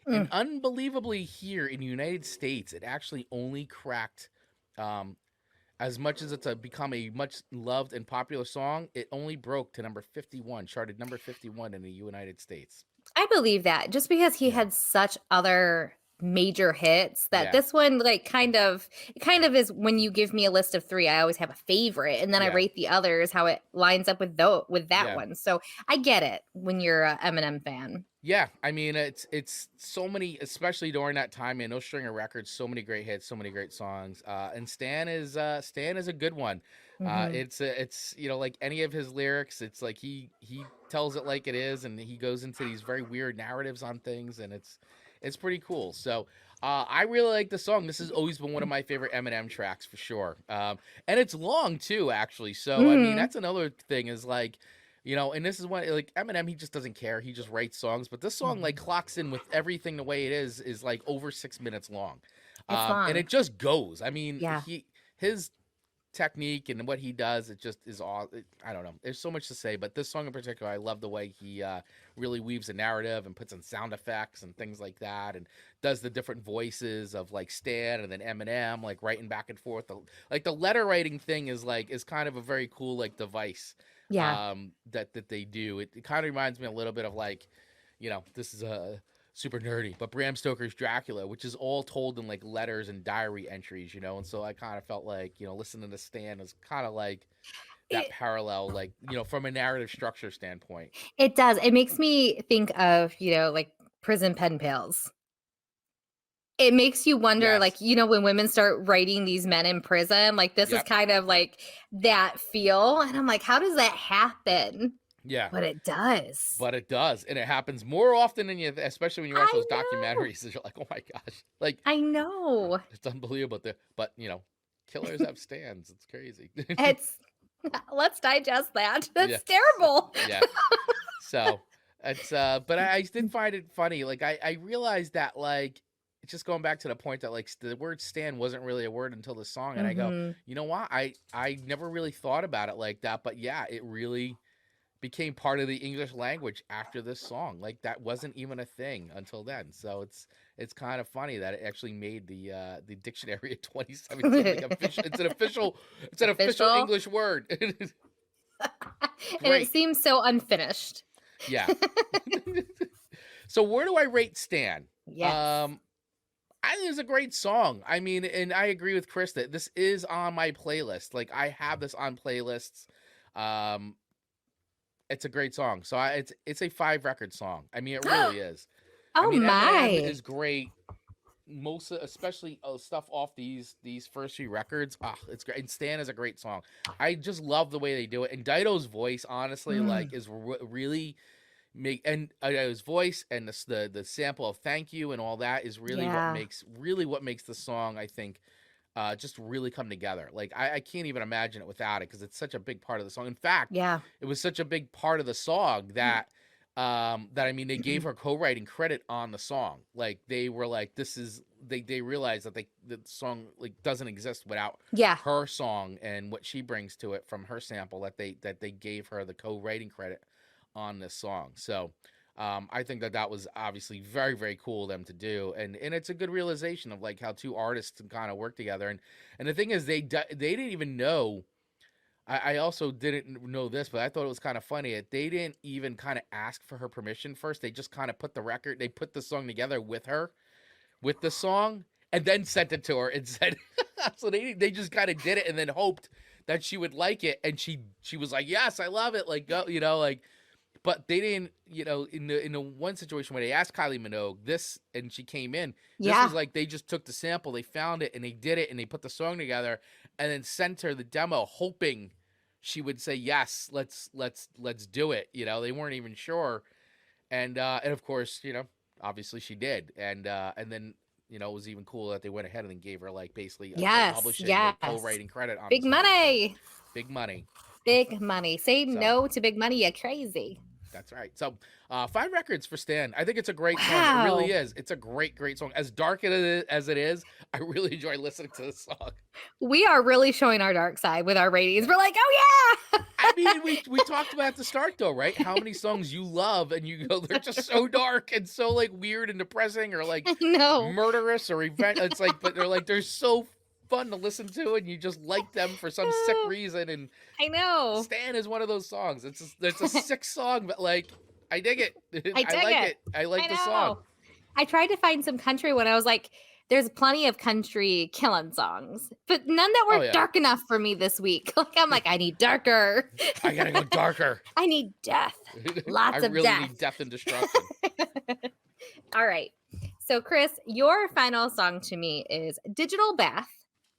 and unbelievably here in the United States, it actually only cracked, as much as it's become a much loved and popular song, it only broke to number 51, charted number 51 in the United States. I believe that just because he had such other major hits that this one like kind of is when you give me a list of 3, I always have a favorite and then I rate the others how it lines up with that one. So I get it when you're an Eminem fan. Yeah, I mean it's so many, especially during that time, man. No String of Records, so many great hits, so many great songs. And Stan is a good one. It's like any of his lyrics, it's like he tells it like it is, and he goes into these very weird narratives on things, and it's pretty cool. So I really like the song. This has always been one of my favorite Eminem tracks for sure. And it's long too, actually. So I mean, that's another thing is like, and this is when like Eminem, he just doesn't care. He just writes songs. But this song like clocks in with everything the way it is like over 6 minutes long. And it just goes. I mean, his technique and what he does, it just is all, I don't know, there's so much to say, but this song in particular, I love the way he really weaves a narrative and puts in sound effects and things like that, and does the different voices of like Stan and then Eminem, like writing back and forth. The letter writing thing is kind of a very cool like device that they do. It kind of reminds me a little bit of like, this is a super nerdy, but Bram Stoker's Dracula, which is all told in like letters and diary entries, and so I kind of felt like, listening to Stan is kind of like that parallel, like, from a narrative structure standpoint. It does. It makes me think of, like prison pen pals. it makes you wonder, Yes. like, you know, when women start writing these men in prison, like this is kind of like that feel. And I'm like, how does that happen? Yeah. But it does. But it does. And it happens more often than you, especially when you watch those documentaries. You're like, oh my gosh. Like, I know. It's unbelievable. But, you know, killers have stands. It's crazy. Let's digest that. That's terrible. Yeah. So it's, but I did find it funny. Like, I realized that, like, it's just going back to the point that, like, the word stand wasn't really a word until the song. And I go, you know what? I never really thought about it like that. But yeah, it really became part of the English language after this song. Like, that wasn't even a thing until then. So it's kind of funny that it actually made the dictionary of 2017. Like it's an official English word. And it seems so unfinished. Yeah. So where do I rate Stan? Yes. I think it's a great song. I mean, and I agree with Chris that this is on my playlist. Like, I have this on playlists. It's a great song. So it's a 5-record song. I mean, it really is. Oh, I mean, my. Eminem is great. Especially stuff off these first few records. It's great. And Stan is a great song. I just love the way they do it. And Dido's voice, honestly, like, is really his voice and the sample of "Thank You" and all that is really what makes the song, I think, just really come together. Like, I can't even imagine it without it, because it's such a big part of the song. In fact, it was such a big part of the song that I mean, they gave her co-writing credit on the song. Like, they were like, they realized that the song, like, doesn't exist without her song and what she brings to it from her sample, that they gave her the co-writing credit on this song. So I think that was obviously very, very cool of them to do, and it's a good realization of, like, how two artists can kind of work together. And the thing is, they didn't even know. I also didn't know this, but I thought it was kind of funny that they didn't even kind of ask for her permission first. They just kind of put the song together with her, with the song, and then sent it to her and said, so they just kind of did it and then hoped that she would like it. And she was like, yes, I love it. Like, go, you know, like, but they didn't, you know, in the one situation where they asked Kylie Minogue this and she came in, this was like, they just took the sample, they found it and they did it and they put the song together and then sent her the demo, hoping she would say, yes, let's do it. You know, they weren't even sure. And of course, you know, obviously she did. And then, you know, it was even cool that they went ahead and then gave her, like, basically publishing, like, co-writing credit on big money. Big money. Big money. Say no to big money, you crazy. That's right. So 5 records for Stan. I think it's a great song. It really is. It's a great song. As dark as it is, I really enjoy listening to this song. We are really showing our dark side with our ratings. We're like, oh yeah. I mean, we talked about at the start, though, right? How many songs you love and you go, they're just so dark and so, like, weird and depressing, or, like, murderous or event. It's like, but they're so fun to listen to, and you just like them for some sick reason. And I know Stan is one of those songs. It's a sick song, but, like, I dig it. I like it. I like the song. I tried to find some country when I was like, there's plenty of country killing songs, but none that were dark enough for me this week. Like, I'm like, I need darker. I gotta go darker. I need death. Lots of death. I really need death and destruction. All right. So, Chris, your final song to me is Digital Bath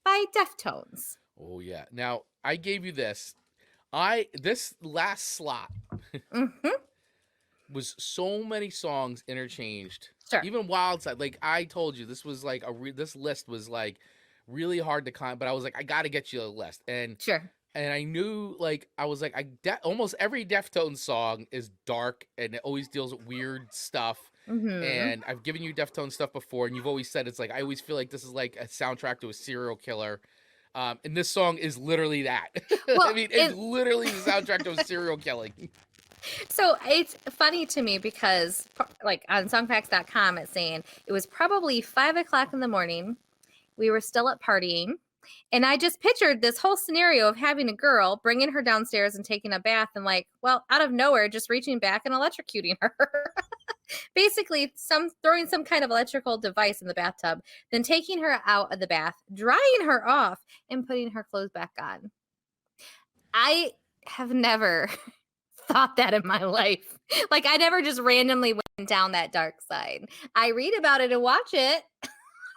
by Deftones. Oh, yeah. Now, I gave you this. This last slot was so many songs interchanged. Sure. Even Wild Side. Like, I told you, this was like this list was, like, really hard to but I was like, I got to get you a list. And and I knew, like, I was like, almost every Deftones song is dark and it always deals with weird stuff. And I've given you Deftones stuff before, and you've always said it's like, I always feel like this is like a soundtrack to a serial killer. And this song is literally that. Well, I mean, it's literally the soundtrack to a serial killing. So it's funny to me because, like, on songfacts.com, it's saying it was probably 5 o'clock in the morning. We were still at partying. And I just pictured this whole scenario of having a girl, bringing her downstairs and taking a bath, and, like, well, out of nowhere, just reaching back and electrocuting her. Basically, throwing some kind of electrical device in the bathtub, then taking her out of the bath, drying her off, and putting her clothes back on. I have never thought that in my life. Like, I never just randomly went down that dark side. I read about it and watch it.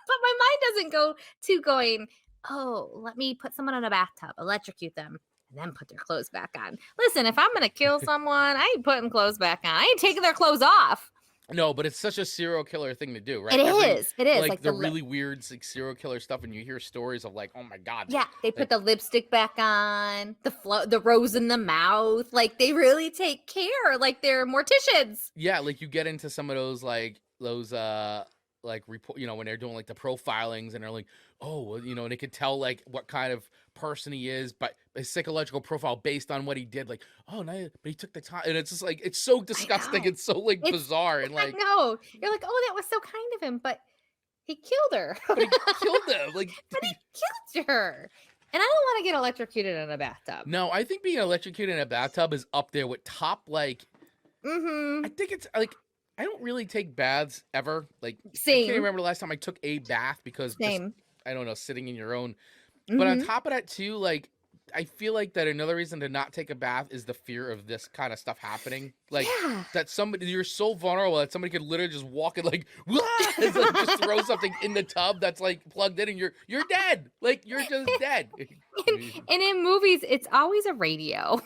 But my mind doesn't go to going, oh, let me put someone in a bathtub, electrocute them, and then put their clothes back on. Listen, if I'm going to kill someone, I ain't putting clothes back on. I ain't taking their clothes off. No, but it's such a serial killer thing to do, right? It is. Like the really weird like, serial killer stuff, and you hear stories of like, oh my God. Yeah, they put the lipstick back on, the rose in the mouth. Like they really take care, like they're morticians. Yeah, like you get into some of those report, when they're doing like the profilings, and they're like, oh, well, and they could tell like what kind of person he is, but his psychological profile based on what he did. Like, oh no, but he took the time, and it's just like it's so disgusting. It's so like bizarre, and like, no, you're like, oh, that was so kind of him, but he killed her. But he killed him, like, but he killed her. And I don't want to get electrocuted in a bathtub. No, I think being electrocuted in a bathtub is up there with top like. Mm-hmm. I think it's like. I don't really take baths ever. Like, Same. I can't remember the last time I took a bath because just, I don't know, sitting in your own. Mm-hmm. But on top of that too, like, I feel like that another reason to not take a bath is the fear of this kind of stuff happening. Like that you're so vulnerable that somebody could literally just walk in like, and like just throw something in the tub that's like plugged in, and you're dead. Like you're just dead. And in movies, it's always a radio.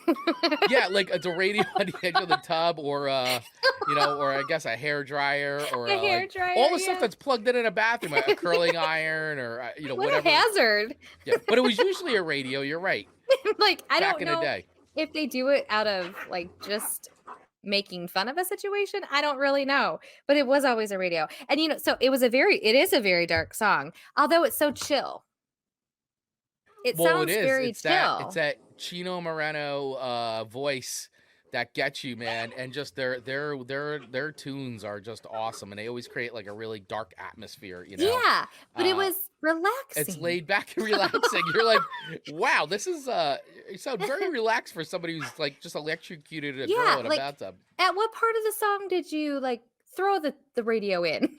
Yeah, like it's a radio on the edge of the tub, or or I guess a hair dryer, or a hair dryer, all the stuff that's plugged in a bathroom, a curling iron, or what whatever. A hazard. Yeah, but it was usually a radio. You're right. Like I Back don't in know the day. if they do it out of like just making fun of a situation. I don't really know, but it was always a radio. And so it is a very dark song, although it's so chill. It sounds very chill. It's that Chino Moreno voice that gets you, man, and just their tunes are just awesome, and they always create like a really dark atmosphere, Yeah, but it was relaxing. It's laid back and relaxing. You're like, wow, this is you sound very relaxed for somebody who's like just electrocuted a girl in a bathtub. At what part of the song did you like throw the radio in?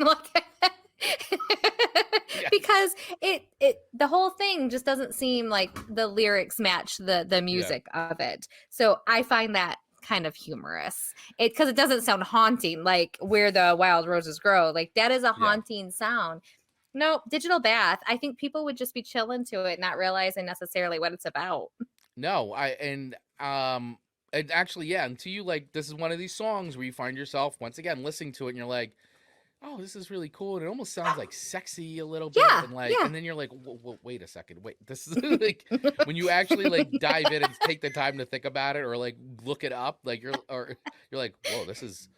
Because it the whole thing just doesn't seem like the lyrics match the music of it. So I find that kind of humorous. Because it doesn't sound haunting like Where the Wild Roses Grow. Like that is a haunting sound. No, digital bath. I think people would just be chilling to it, not realizing necessarily what it's about. No, and actually, until you like, this is one of these songs where you find yourself once again listening to it, and you're like, oh, this is really cool. And it almost sounds like sexy a little bit. And like, and then you're like, wait a second. Wait, this is like when you actually like dive in and take the time to think about it or like look it up, like you're like, whoa, this is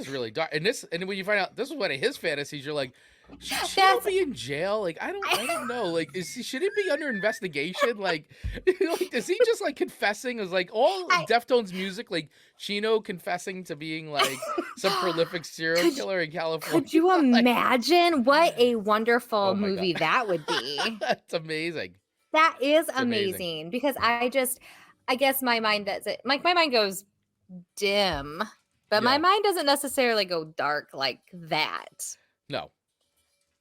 really dark. And when you find out this was one of his fantasies, you're like, should he be in jail? Like, I don't know. Like, should it be under investigation? Like, is he just like confessing? Is like all Deftones music, like Chino confessing to being like some prolific serial killer in California? Could you imagine what a wonderful movie that would be? That's amazing. That is amazing because I guess my mind doesn't, like my mind goes dim, but my mind doesn't necessarily go dark like that. No.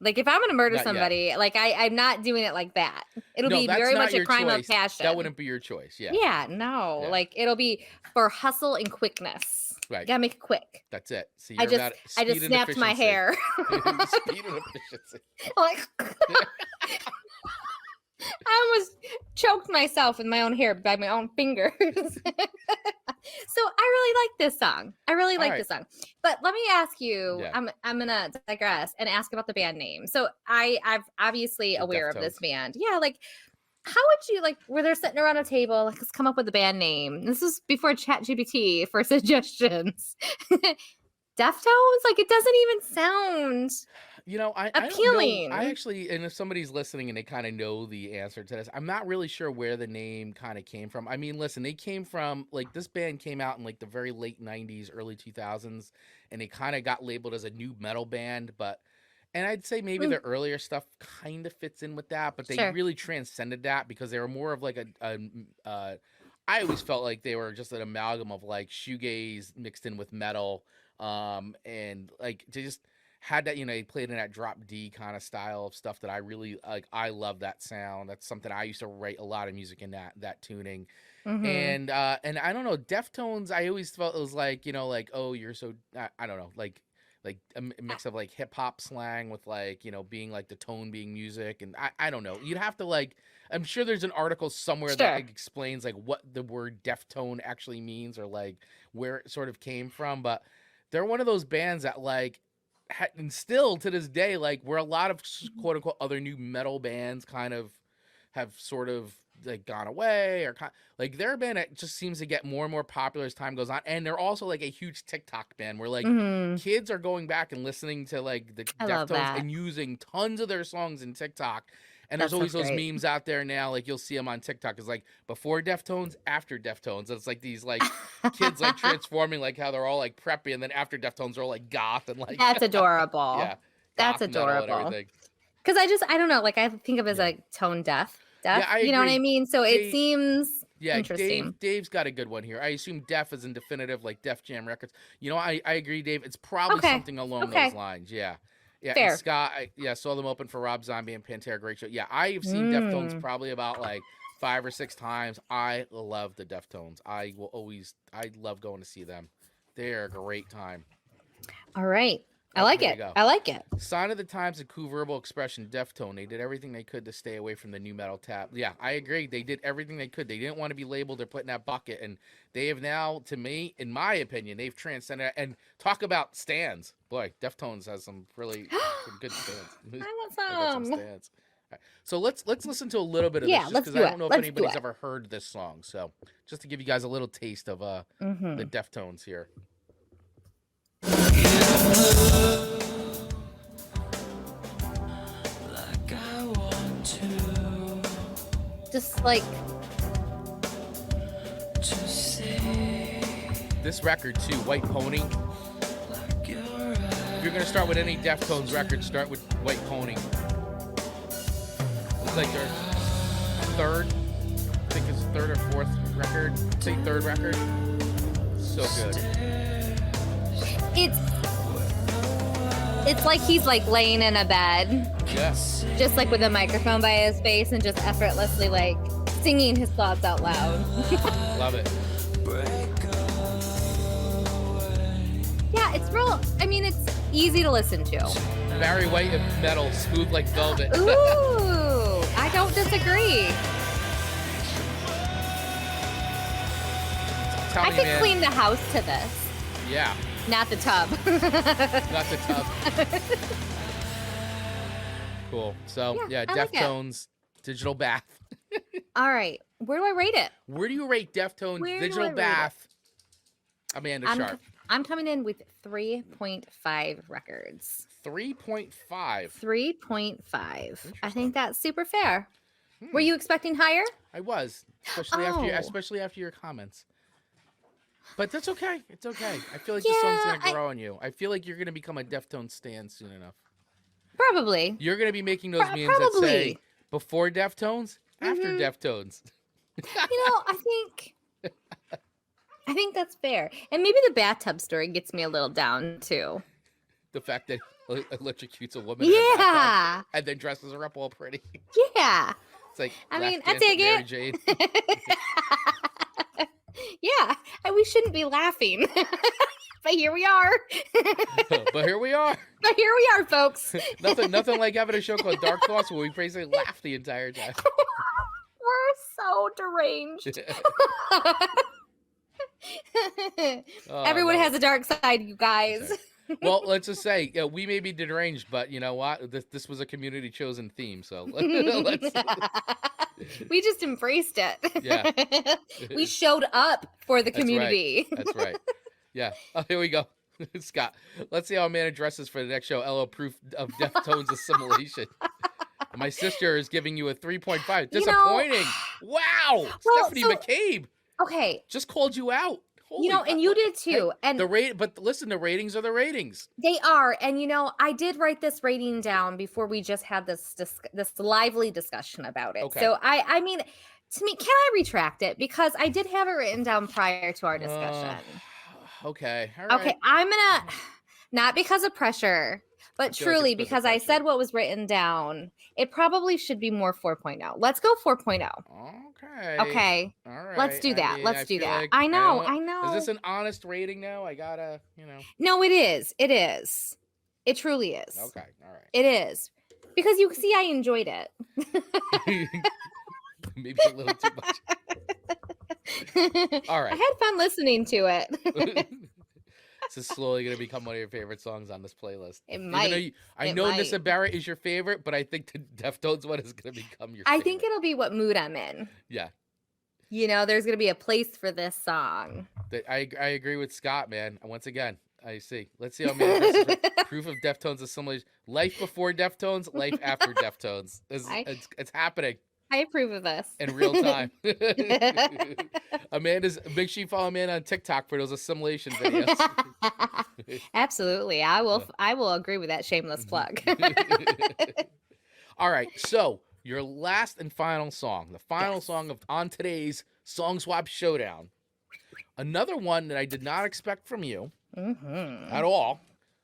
Like if I'm going to murder somebody, like I'm not doing it like that. It'll be very much a crime of passion. That wouldn't be your choice. Yeah. Yeah. No. Yeah. Like it'll be for hustle and quickness. Right. You gotta make it quick. That's it. See, I just snapped my hair. Speed and efficiency. Like I almost choked myself with my own hair by my own fingers. So I really like this song. This song. But let me ask you, I'm gonna digress and ask about the band name. So I've obviously aware of this band. Yeah, like how would you like where they're sitting around a table, like let's come up with a band name. This is before ChatGPT for suggestions. Deftones? Like it doesn't even sound appealing. I don't know. I actually, and if somebody's listening and they kind of know the answer to this, I'm not really sure where the name kind of came from. I mean, listen, they came from like this band came out in like the very late 90s, early 2000s, and they kind of got labeled as a new metal band, and I'd say maybe their earlier stuff kind of fits in with that, but they really transcended that because they were more of like I always felt like they were just an amalgam of like shoegaze mixed in with metal, and like they just had that, they played in that drop D kind of style of stuff that I really like. I love that sound. That's something I used to write a lot of music in that tuning. Mm-hmm. And I don't know, Deftones, I always felt it was like, like, oh, you're so, I don't know, like a mix of like hip hop slang with like, being like the tone being music. And I don't know. You'd have to like, I'm sure there's an article somewhere that like, explains like what the word Deftone actually means or like where it sort of came from. But they're one of those bands that like, and still to this day, like where a lot of quote unquote other new metal bands kind of have sort of like gone away or like they're a band that just seems to get more and more popular as time goes on. And they're also like a huge TikTok band where like kids are going back and listening to like the Deftones and using tons of their songs in TikTok. And there's always those memes out there now, like you'll see them on TikTok. It's like before Deftones, after Deftones. And it's like these like kids like transforming, like how they're all like preppy, and then after Deftones are all like goth and like that's adorable. Yeah, that's adorable. Because I don't know, like I think of it as like tone deaf. Yeah, you know what I mean? So it seems interesting. Dave's got a good one here. I assume Def is in definitive, like Def Jam Records. I agree, Dave. It's probably something along those lines. Yeah. Yeah, fair. And Scott, I saw them open for Rob Zombie and Pantera. Great show. Yeah, I've seen Deftones probably about like 5 or 6 times. I love the Deftones. I love going to see them. They're a great time. All right. I like it. I like it. Sign of the times and cool verbal expression, Deftone. They did everything they could to stay away from the new metal tap. Yeah, I agree. They did everything they could. They didn't want to be labeled or put in that bucket. And they have now, to me, in my opinion, they've transcended. And talk about stands. Boy, Deftones has some really some good stands. I want some. Stands. Right. So let's listen to a little bit of this, because I don't know if anybody's ever heard this song. So just to give you guys a little taste of the Deftones here. Like I want to. Just like To say. This record too, White Pony. Like if you're gonna start with any Deftones record, start with White Pony. It's like their third, I think it's third or fourth record. Say third record. So good. It's like he's like laying in a bed. Yes. Just like with a microphone by his face and just effortlessly like singing his thoughts out loud. Love it. Yeah, it's real. I mean, it's easy to listen to. Barry White of metal, smooth like velvet. Ooh, I don't disagree. I could clean the house to this. Yeah. Not the tub. Not the tub. Cool. So, yeah, Deftones, like Digital Bath. All right. Where do I rate it? Where do you rate Deftones Digital Bath? Amanda Sharp. I'm coming in with 3.5 records. 3.5. 3.5. I think that's super fair. Were you expecting higher? I was, especially after your comments. But that's okay. It's okay. I feel like the song's going to grow on you. I feel like you're going to become a Deftones stan soon enough. Probably. You're going to be making those memes that say before Deftones, after Deftones. I think that's fair. And maybe the bathtub story gets me a little down too. The fact that he electrocutes a woman and then dresses her up all pretty. Yeah. It's like, I take it. Yeah, and we shouldn't be laughing, but here we are. But here we are, folks. nothing like having a show called Dark Thoughts where we basically laugh the entire time. We're so deranged. Everyone has a dark side, you guys. Well, let's just say we may be deranged, but you know what? This was a community chosen theme, so let's. We just embraced it. Yeah. We showed up for the community. That's right. Yeah. Oh, here we go. Scott, let's see how Amanda dresses for the next show. LO proof of Deftones assimilation. My sister is giving you a 3.5. Disappointing. Wow. Stephanie McCabe. Okay. Just called you out. Holy and you did too. Hey, and but listen, the ratings are the ratings. They are. And I did write this rating down before we just had this lively discussion about it. Okay. So I mean, to me, can I retract it? Because I did have it written down prior to our discussion. Okay. All right. Okay. I'm gonna Not because of pressure, but truly because I said what was written down. It probably should be more 4.0. Let's go 4.0. Okay. Okay. All right. Let's do that. Let's do that. Like, I know. I know. Is this an honest rating now? I gotta, No, it is. It is. It truly is. Okay. All right. It is. Because you see, I enjoyed it. Maybe a little too much. All right. I had fun listening to it. This is slowly going to become one of your favorite songs on this playlist. It might. I know Nessa Barrett is your favorite, but I think the Deftones one is going to become your favorite. I think it'll be what mood I'm in. Yeah. There's going to be a place for this song. I agree with Scott, man. Once again, I see. Let's see how many proof of Deftones assimilation. Life before Deftones, life after Deftones. It's happening. I approve of this. In real time. Make sure you follow Amanda on TikTok for those assimilation videos. Absolutely. I will agree with that shameless plug. All right. So your last and final song, the final song on today's Song Swap Showdown. Another one that I did not expect from you at all.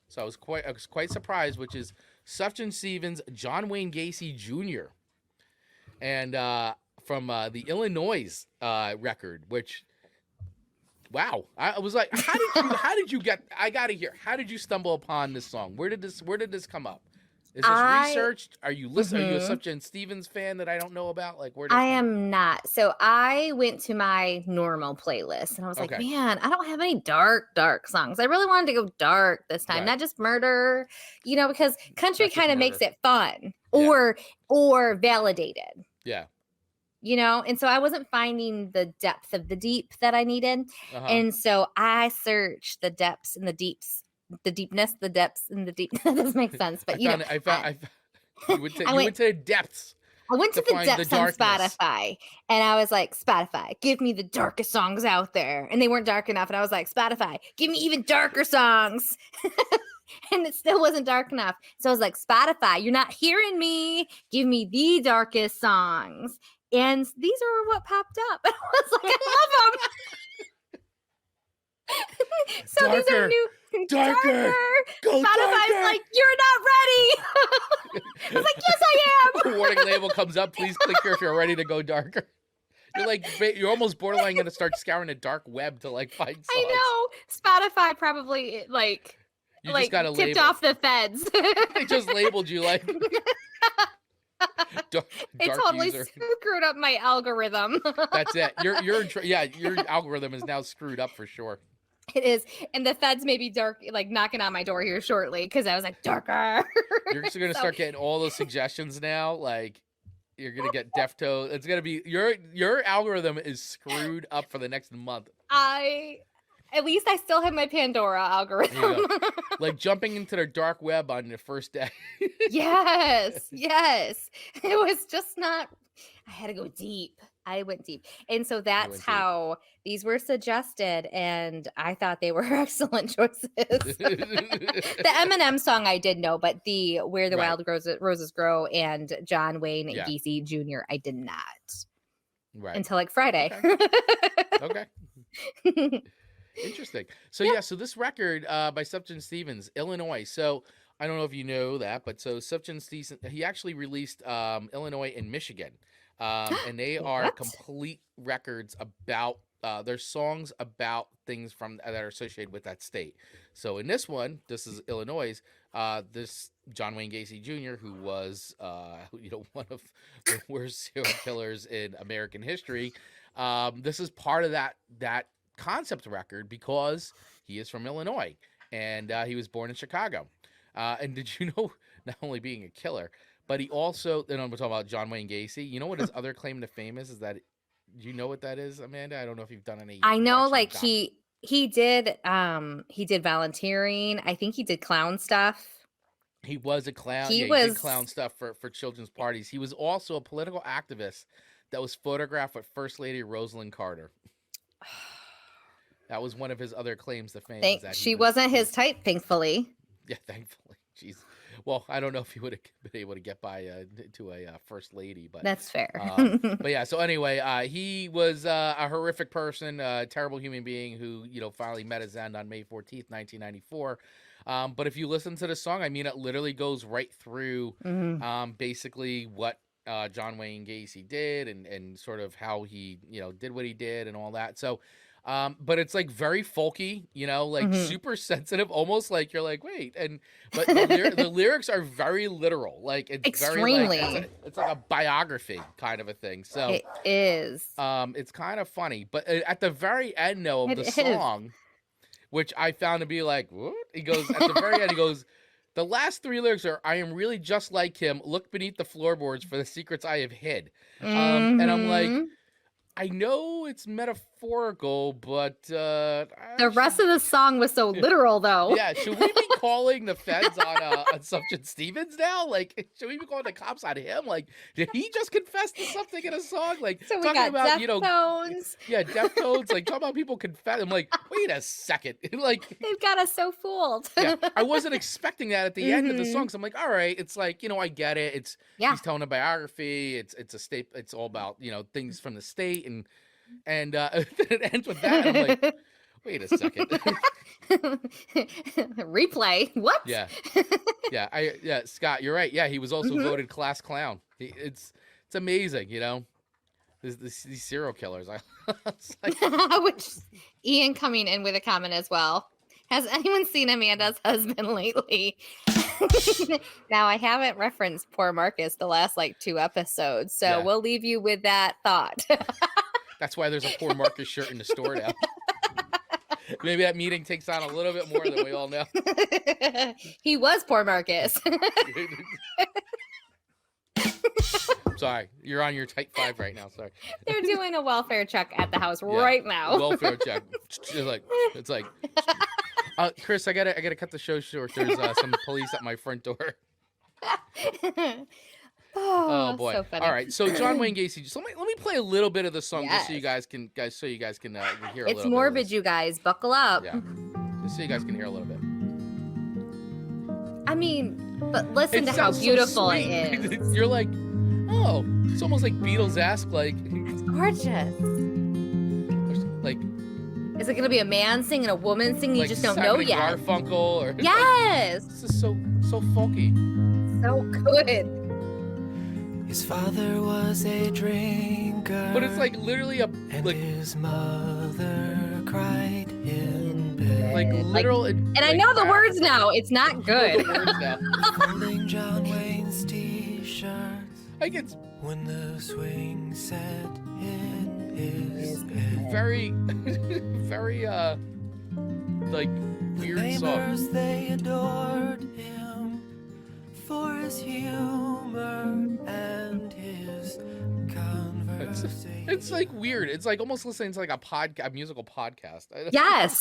So I was quite surprised, which is Sufjan Stevens' John Wayne Gacy Jr. And from the Illinois record, which, wow, I was like, how did you get? I gotta hear. How did you stumble upon this song? Where did this come up? Is this researched? Are you listening? Are you a Sufjan Stevens fan that I don't know about? Like, where? I am not. So I went to my normal playlist and I was like, man, I don't have any dark songs. I really wanted to go dark this time, not just murder, because country kind of makes it fun or validated. Yeah. And so I wasn't finding the depth of the deep that I needed. And so I searched the depths and the deeps. The deepness, the depths, and the deep. That doesn't make sense, but you went to the depths. I went to the depths on Spotify, and I was like, Spotify, give me the darkest songs out there, and they weren't dark enough. And I was like, Spotify, give me even darker songs, and it still wasn't dark enough. So I was like, Spotify, you're not hearing me. Give me the darkest songs, and these are what popped up. And I was like, I love them. So darker, these are new. Darker. Go Spotify's darker. like, you're not ready. I was like, yes, I am. Warning label comes up. Please click here if you're ready to go darker. You're almost borderline going to start scouring the dark web to find songs. I know. Spotify probably you just got tipped off the feds. They just labeled you like. Dark it totally user. screwed up my algorithm. That's it. Your algorithm is now screwed up for sure. It is, and the feds may be dark, knocking on my door here shortly because I was like darker. You're just gonna start getting all those suggestions now. You're gonna get Deftones. It's gonna be your algorithm is screwed up for the next month. At least I still have my Pandora algorithm. Jumping into the dark web on your first day. Yes. It was just not. I had to go deep. I went deep. And so that's how these were suggested. And I thought they were excellent choices. The Eminem song I did know, but the Where the Wild Roses Grow and John Wayne Gacy Jr. I did not. Right. Until Friday. Okay. Interesting. So so this record by Sufjan Stevens, Illinois. So I don't know if you know that, but so Sufjan Stevens, he actually released Illinois and Michigan. And they are complete records about their songs about things that are associated with that state. So in this one, this is Illinois. This John Wayne Gacy Jr., who was one of the worst serial killers in American history. This is part of that concept record because he is from Illinois and he was born in Chicago. And did you know, not only being a killer, but he also, then I'm talking about John Wayne Gacy. You know what his other claim to fame is? Is that, do you know what that is, Amanda? I don't know if you've done any. I know, he did volunteering. I think he did clown stuff. He was a clown. He did clown stuff for children's parties. He was also a political activist that was photographed with First Lady Rosalind Carter. That was one of his other claims to fame. She wasn't his type, thankfully. Yeah, thankfully. Jeez. Well, I don't know if he would have been able to get by to a first lady, but that's fair. but yeah. So anyway, he was a horrific person, a terrible human being who finally met his end on May 14th, 1994. But if you listen to the song, I mean, it literally goes right through basically what John Wayne Gacy did and sort of how he did what he did and all that. So. But it's like very folky, like super sensitive, almost like you're like, wait, but the lyrics are very literal, like it's extremely. Very like it's like a biography kind of a thing. So it is. It's kind of funny, but at the very end though of the song, which I found to be like, what? He goes at the very end, he goes. The last 3 lyrics are, I am really just like him. Look beneath the floorboards for the secrets I have hid. And I'm like, I know it's metaphorical, but the rest of the song was so literal, though. Yeah, should we be calling the feds on Sufjan Stevens now? Like, should we be calling the cops on him? Like, did he just confess to something in a song? Like, so we talking got about Deftones. Yeah, Deftones. Like, talking about people confess. I'm like, wait a second, like they've got us so fooled. Yeah, I wasn't expecting that at the end of the song. So I'm like, all right, it's like I get it. He's telling a biography. It's a state. It's all about things from the state. And it ends with that. And I'm like, wait a second. Replay. What? Yeah. Scott, you're right. Yeah, he was also voted class clown. It's amazing. These serial killers. Which Ian coming in with a comment as well. Has anyone seen Amanda's husband lately? Now, I haven't referenced poor Marcus the last 2 episodes, so we'll leave you with that thought. That's why there's a poor Marcus shirt in the store now. Maybe that meeting takes on a little bit more than we all know. He was poor Marcus. Sorry, you're on your type 5 right now. Sorry. They're doing a welfare check at the house right now. Welfare check. It's like, Chris, I gotta cut the show short. There's some police at my front door. Oh boy! So funny. All right, so John Wayne Gacy. So let me play a little bit of the song just so you guys can hear a little bit. It's morbid, you guys. Buckle up. Yeah, just so you guys can hear a little bit. I mean, but listen to how beautiful it is. You're like, oh, it's almost like Beatles-esque. Like, it's gorgeous. Like, is it gonna be a man singing, a woman singing? You just don't know yet. Garfunkel or yes. This is so folky. So good. His father was a drinker, but it's like literally and his mother cried in bed. Like literal. And I know the words now. It's not good. The words now. Holding John Wayne's t-shirts. I get when the swing set in his head. Very, very like weird the song. Neighbors, they adored him for his humor and his conversation. It's like weird. It's like almost listening to like a musical podcast. Yes.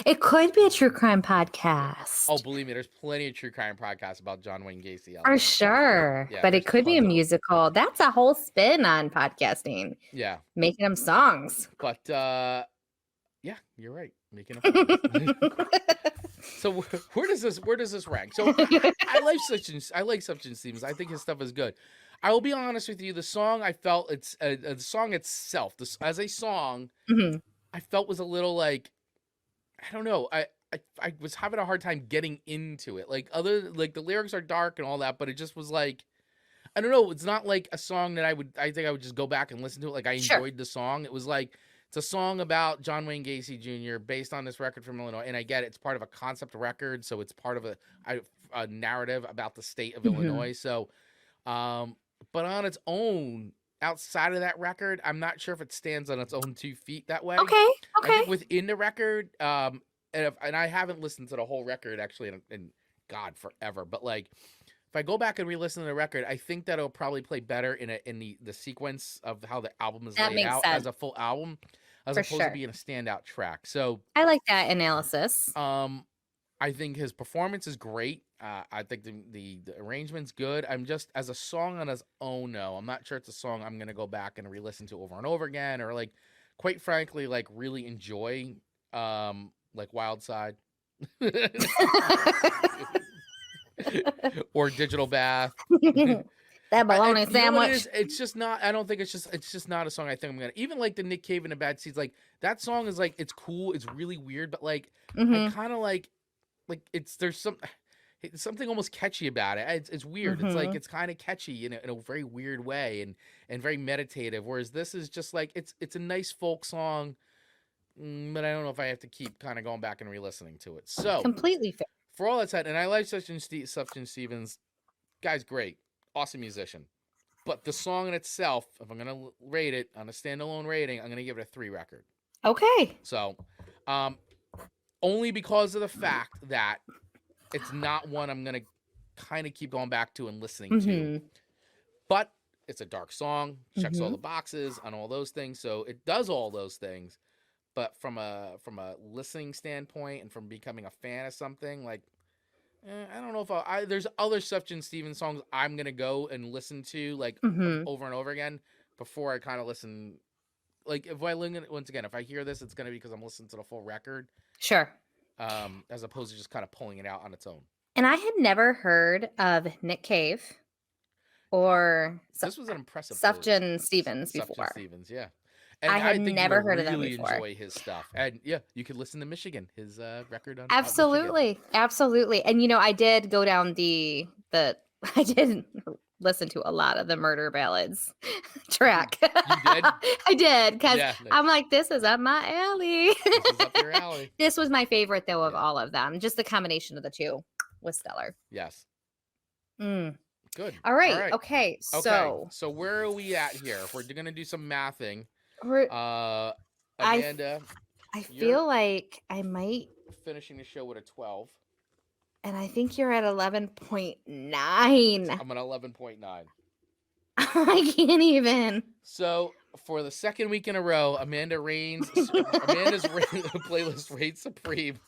It could be a true crime podcast. Oh, believe me, there's plenty of true crime podcasts about John Wayne Gacy. For sure. Yeah, but it could be a musical. That's a whole spin on podcasting. Yeah. Making them songs. But yeah, you're right. Making them So where does this rank? So I like Sufjan Stevens. I think his stuff is good. I will be honest with you. The song I felt the song itself, as a song, I felt was a little like, I don't know. I was having a hard time getting into it. Like the lyrics are dark and all that, but it just was like, I don't know. It's not like a song that I think I would just go back and listen to it. Like I enjoyed the song. It was like, it's a song about John Wayne Gacy Jr. based on this record from Illinois. And I get it. It's part of a concept record. So it's part of a narrative about the state of Illinois. So, but on its own, outside of that record, I'm not sure if it stands on its own 2 feet that way. Okay. I think within the record, and I haven't listened to the whole record actually in God forever, but like if I go back and re-listen to the record, I think that it'll probably play better in the sequence of how the album is laid out as a full album, as opposed to being a standout track. So I like that analysis. I think his performance is great. I think the arrangement's good. I'm just, as a song on its own, no, I'm not sure it's a song I'm gonna go back and re-listen to over and over again, or like, quite frankly, like really enjoy, like Wild Side. or digital bath. That bologna You know what it sandwich. is? It's just not. I don't think it's just not a song. I think I'm gonna even like the Nick Cave and the Bad Seeds. Like that song is like it's cool. It's really weird, but like I kind of like there's something almost catchy about it. It's weird. It's like it's kind of catchy in a very weird way and very meditative. Whereas this is just like it's a nice folk song, but I don't know if I have to keep kind of going back and re-listening to it. So Completely fair. for all that said, and I like Sufjan Stevens, guy's great, awesome musician. But the song in itself, if I'm gonna rate it on a standalone rating, I'm gonna give it a 3 record. Okay. So, only because of the fact that it's not one I'm gonna kind of keep going back to and listening to. But it's a dark song, checks all the boxes on all those things, so it does all those things. But from a listening standpoint and from becoming a fan of something, like I don't know if there's other Sufjan Stevens songs I'm gonna go and listen to like over and over again before I kind of listen. Like if I once again, if I hear this, it's gonna be because I'm listening to the full record. Sure. As opposed to just kind of pulling it out on its own. And I had never heard of Nick Cave or this was an impressive Sufjan Stevens before. Sufjan Stevens, yeah. And I had think never you heard of them really before. enjoy his stuff. And yeah, you could listen to Michigan, his record on Absolutely. Absolutely. And you know, I did go down I did listen to a lot of the Murder Ballads track. You did? I did, because I'm like, this is up my alley. This is up your alley. This was my favorite though of all of them. Just the combination of the two was stellar. Yes. Good. All right. Okay. So where are we at here? If we're gonna do some mathing. Amanda, I feel like I might finishing the show with a 12. And I think you're at 11.9. I'm at 11.9. I can't even. So for the second week in a row, Amanda's playlist reigns supreme,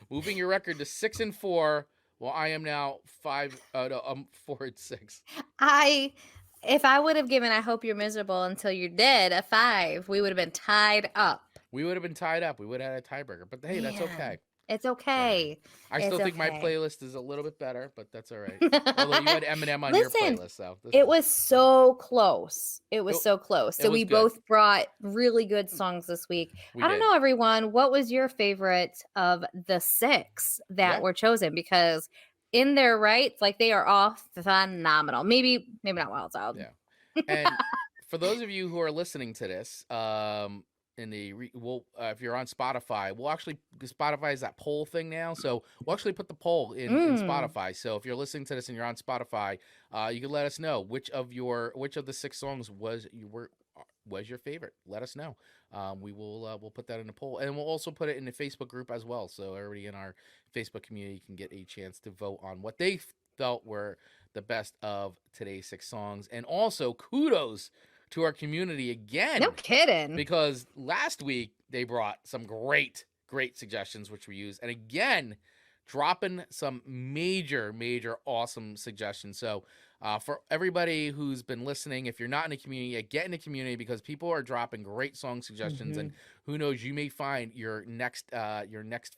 moving your record to 6 and 4. Well, I am now 5. I'm 4 and 6. If I would have given I Hope You're Miserable Until You're Dead a 5, we would have been tied up. We would have been tied up. We would have had a tiebreaker. But hey, that's okay. It's okay. I still think my playlist is a little bit better, but that's all right. Although you had Eminem on your playlist, so it was so close. It was so close. So we both brought really good songs this week. I don't know, everyone. What was your favorite of the 6 that were chosen? Because in their rights, like they are all phenomenal. Maybe not Wild Child. Yeah. And for those of you who are listening to this, if you're on Spotify, Spotify is that poll thing now, so we'll actually put the poll in Spotify. So if you're listening to this and you're on Spotify, you can let us know which of the 6 songs was your favorite. Let us know. We'll put that in the poll, and we'll also put it in the Facebook group as well, so everybody in our Facebook community can get a chance to vote on what they felt were the best of today's 6 songs. And also kudos to our community again. No kidding. Because last week they brought some great suggestions, which we used. And again, dropping some major awesome suggestions. So for everybody who's been listening, if you're not in the community, get in the community, because people are dropping great song suggestions. And who knows, you may find your next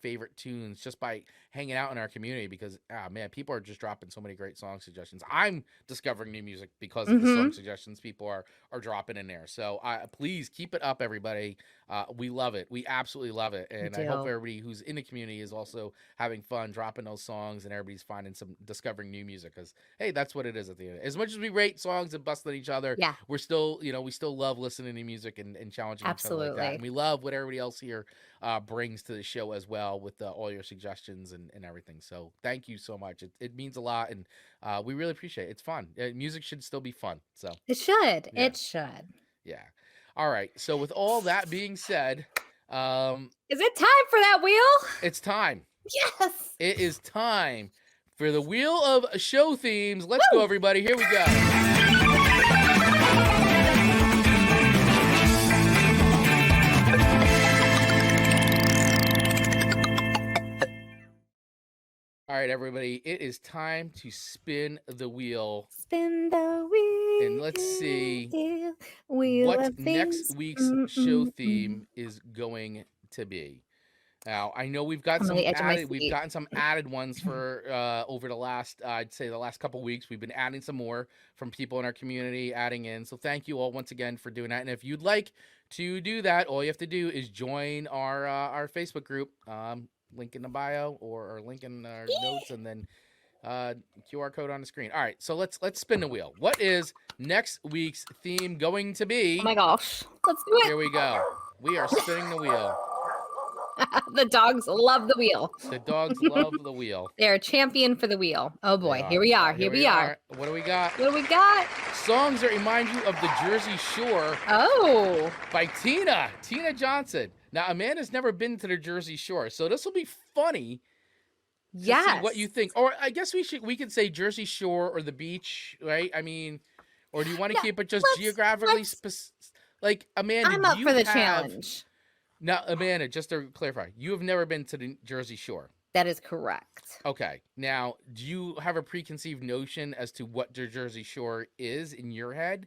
favorite tunes just by hanging out in our community, because people are just dropping so many great song suggestions. I'm discovering new music because of the song suggestions people are dropping in there. So please keep it up, everybody. We love it. We absolutely love it. And I hope everybody who's in the community is also having fun dropping those songs, and everybody's discovering new music, because hey, that's what it is at the end. As much as we rate songs and bust at each other, we're still, we still love listening to music and challenging each other like that. And we love what everybody else here brings to the show as well, with all your suggestions and everything. So thank you so much. It means a lot, and we really appreciate it. It's fun. Music should still be fun. So it should. Yeah. It should. Yeah. All right. So with all that being said, is it time for that wheel? It's time. Yes. It is time for the wheel of show themes. Let's go, everybody. Here we go. All right, everybody. It is time to spin the wheel. Spin the wheel. And let's see what next week's show theme is going to be. Now I know we've got I'm on some the edge of my added. We've seat. gotten some added ones for over the last, I'd say, the last couple weeks. We've been adding some more from people in our community, adding in. So thank you all once again for doing that. And if you'd like to do that, all you have to do is join our Facebook group. Link in the bio or link in our notes, and then QR code on the screen. All right, so let's spin the wheel. What is next week's theme going to be? Oh my gosh. Let's do it. Here we go. We are spinning the wheel. The dogs love the wheel. The dogs love the wheel. They're a champion for the wheel. Oh boy, They are. here we are. Here we are. What do we got? What do we got? Songs that remind you of the Jersey Shore Oh. by Tina Johnson. Now, Amanda's never been to the Jersey Shore, so this will be funny. To see what you think. Or I guess we could say Jersey Shore or the beach, right? I mean, or do you want to keep it just geographically specific? Like, Amanda, I'm up for the challenge. Now, Amanda, just to clarify, you have never been to the Jersey Shore. That is correct. Okay. Now, do you have a preconceived notion as to what the Jersey Shore is in your head?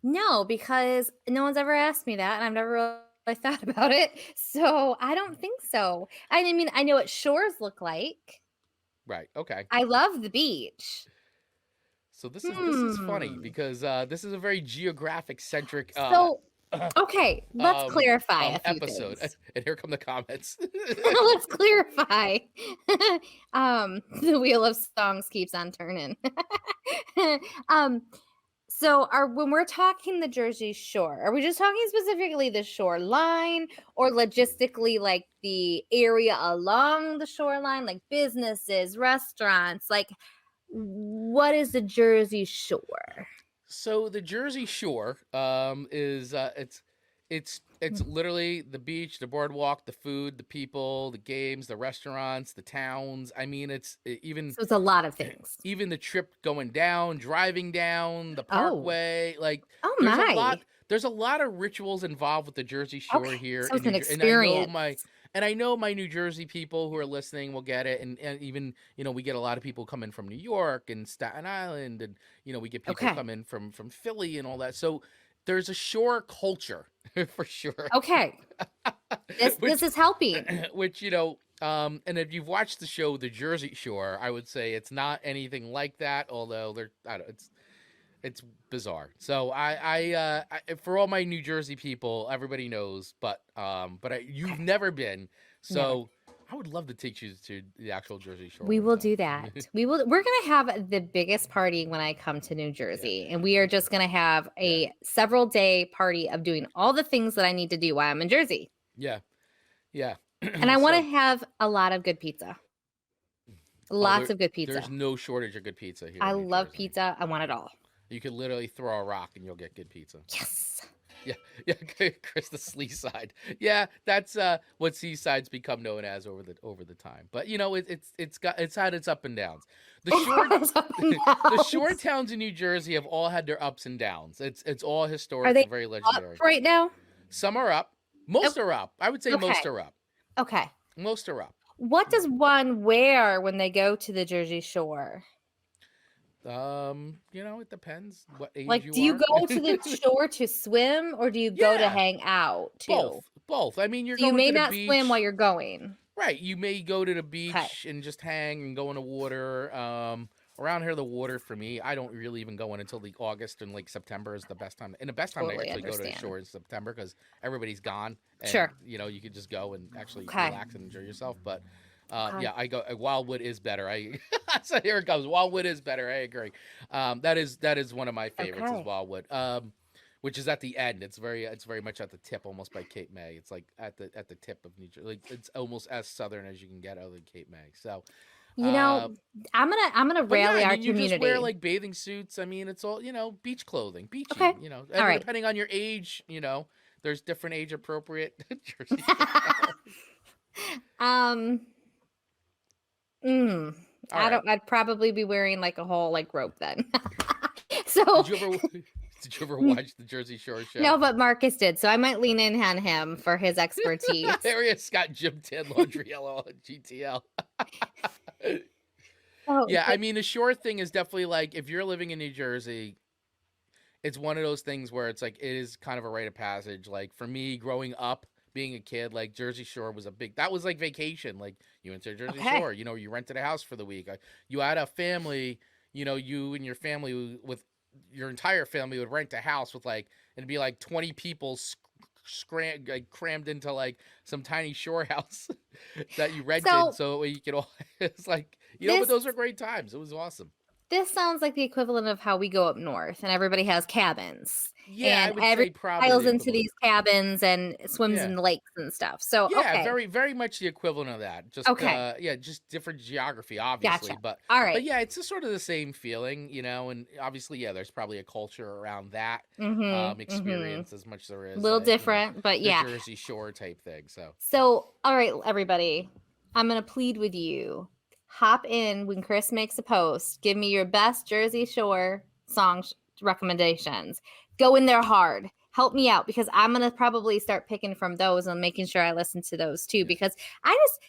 No, because no one's ever asked me that, and I've never really thought about it. So I don't think so. I mean, I know what shores look like. Right. Okay. I love the beach. So this is funny because this is a very geographic centric. Okay, let's clarify a few episode. things. And here come the comments. Let's clarify. The wheel of songs keeps on turning. So when we're talking the Jersey Shore, are we just talking specifically the shoreline or logistically like the area along the shoreline, like businesses, restaurants? Like, what is the Jersey Shore? So the Jersey Shore is it's literally the beach, the boardwalk, the food, the people, the games, the restaurants, the towns. I mean, it's a lot of things. Even the trip going down, driving down the parkway, like there's a lot of rituals involved with the Jersey Shore here. So it's an experience. And I know my New Jersey people who are listening will get it. And even, we get a lot of people coming from New York and Staten Island. And, we get people coming from Philly and all that. So there's a shore culture for sure. Okay. This is helping. Which, and if you've watched the show, The Jersey Shore, I would say it's not anything like that. Although it's bizarre. So I for all my New Jersey people, everybody knows, but you've never been. So I would love to take you to the actual Jersey Shore. We will do that. We're going to have the biggest party when I come to New Jersey, and we are just going to have a several day party of doing all the things that I need to do while I'm in Jersey. Yeah. Yeah. And I want to have a lot of good pizza. Lots of good pizza. There's no shortage of good pizza here. I love pizza. I want it all. You could literally throw a rock and you'll get good pizza. Yes. Yeah, Chris, the Seaside. Yeah, that's what Seaside's become known as over the time. But it's had its up and downs. The shore towns in New Jersey have all had their ups and downs. It's all historic and very legendary. Up right now? Some are up. Most are up. I would say most are up. Okay. Most are up. What does one wear when they go to the Jersey Shore? It depends what age you are. Do you go to the shore to swim or do you go to hang out too? Both. I mean, you may not swim while you're going. Right. You may go to the beach and just hang and go in the water. Around here, the water for me, I don't really even go in until the August and like September is the best time. And the best time to actually go to the shore is September because everybody's gone. And, sure. You could just go and actually relax and enjoy yourself. But I go. Wildwood is better. So here it goes. Wildwood is better. I agree. That is one of my favorites is Wildwood. Which is at the end. It's very much at the tip, almost by Cape May. It's like at the tip of New Jersey. Like it's almost as southern as you can get other than Cape May. So, I'm gonna rally our community. You just wear like bathing suits. I mean, it's all beach clothing, beachy. Okay. And depending on your age, there's different age appropriate jerseys. I'd probably be wearing like a whole like rope then. So did you ever watch the Jersey Shore show? No, but Marcus did, so I might lean in on him for his expertise. There he is, Scott Jim Tin Laundriello GTL. I mean the shore thing is definitely like if you're living in New Jersey, it's one of those things where it's like it is kind of a rite of passage. Like for me growing up, being a kid, like Jersey Shore was that was like vacation. Like you went to Jersey Okay. Shore, you rented a house for the week. You had a family, you and your family with your entire family would rent a house with it'd be like 20 people crammed into like some tiny shore house that you rented so you could all, it's like, but those are great times. It was awesome. This sounds like the equivalent of how we go up north and everybody has cabins. Yeah, and I would everybody say probably piles the into these cabins and swims in the lakes and stuff. So, yeah, okay. very, very much the equivalent of that. Just just different geography, obviously. Gotcha. But all right. But yeah, it's just sort of the same feeling, and obviously, there's probably a culture around that experience as much as there is. A little different, but the Jersey Shore type thing. So, all right, everybody, I'm gonna plead with you. Hop in when Chris makes a post. Give me your best Jersey Shore song recommendations. Go in there hard. Help me out because I'm going to probably start picking from those and making sure I listen to those too because I just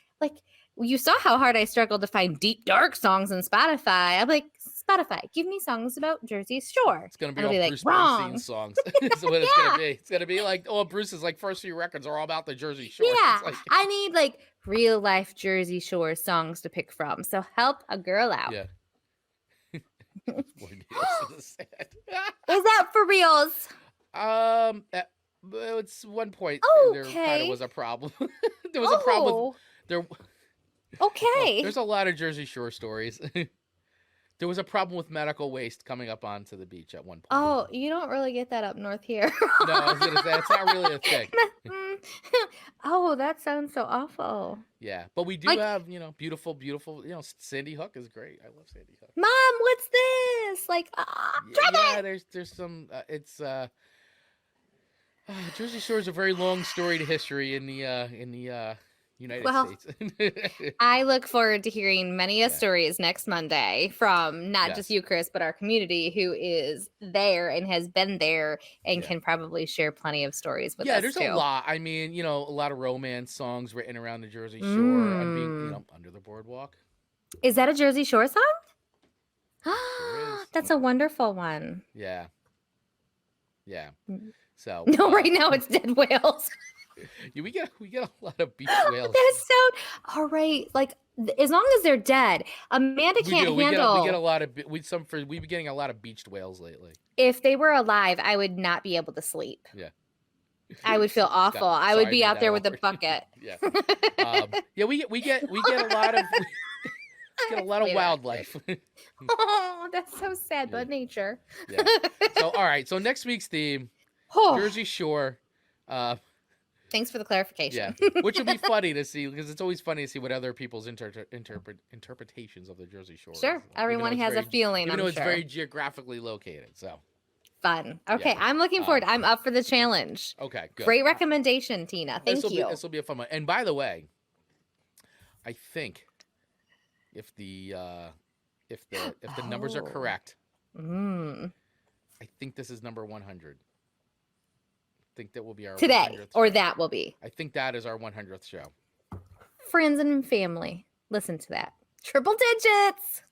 you saw how hard I struggled to find deep, dark songs on Spotify. I'm like, Spotify, give me songs about Jersey Shore. It's going to be all Bruce Springsteen songs. That's what it's going to be. It's going to be like, Bruce's first few records are all about the Jersey Shore. Yeah, I need real life Jersey Shore songs to pick from. So help a girl out. Yeah. Is that for reals? It's one point there kind of was a problem. There was a problem with there. Okay. There's a lot of Jersey Shore stories. There was a problem with medical waste coming up onto the beach at one point. Oh, you don't really get that up north here. No, I was gonna say it's not really a thing. Oh, that sounds so awful. Yeah, but we do have, beautiful, Sandy Hook is great. I love Sandy Hook. Mom, what's this? There's some. Jersey Shore is a very long storied history in the United States. I look forward to hearing many stories next Monday from not just you, Chris, but our community who is there and has been there and can probably share plenty of stories with us. Yeah, there's a lot. I mean, a lot of romance songs written around the Jersey Shore and being, Under the Boardwalk. Is that a Jersey Shore song? Sure That's a wonderful one. Yeah. Yeah. So no, right now it's Dead Whales. Yeah, we get a lot of beach whales. That's so all right. As long as they're dead, Amanda can't handle. We get a lot of we've been getting a lot of beached whales lately. If they were alive, I would not be able to sleep. Yeah, I would feel awful. I would be out there with a bucket. Yeah, we get a lot of get a lot of wildlife. Oh, that's so sad, but nature. Yeah. So all right. So next week's theme, Jersey Shore. Thanks for the clarification. Yeah, which will be funny to see because it's always funny to see what other people's interpretations of the Jersey Shore. Sure, everyone has a feeling. Even though it's very geographically located, so fun. Okay, I'm looking forward. I'm up for the challenge. Okay, good. Great recommendation, Tina. Thank you. This will be a fun one. And by the way, I think if the numbers are correct, I think this is number 100. Think that will be our today 100th or show. that will be. I think that is our 100th show. Friends and family, listen to that. Triple digits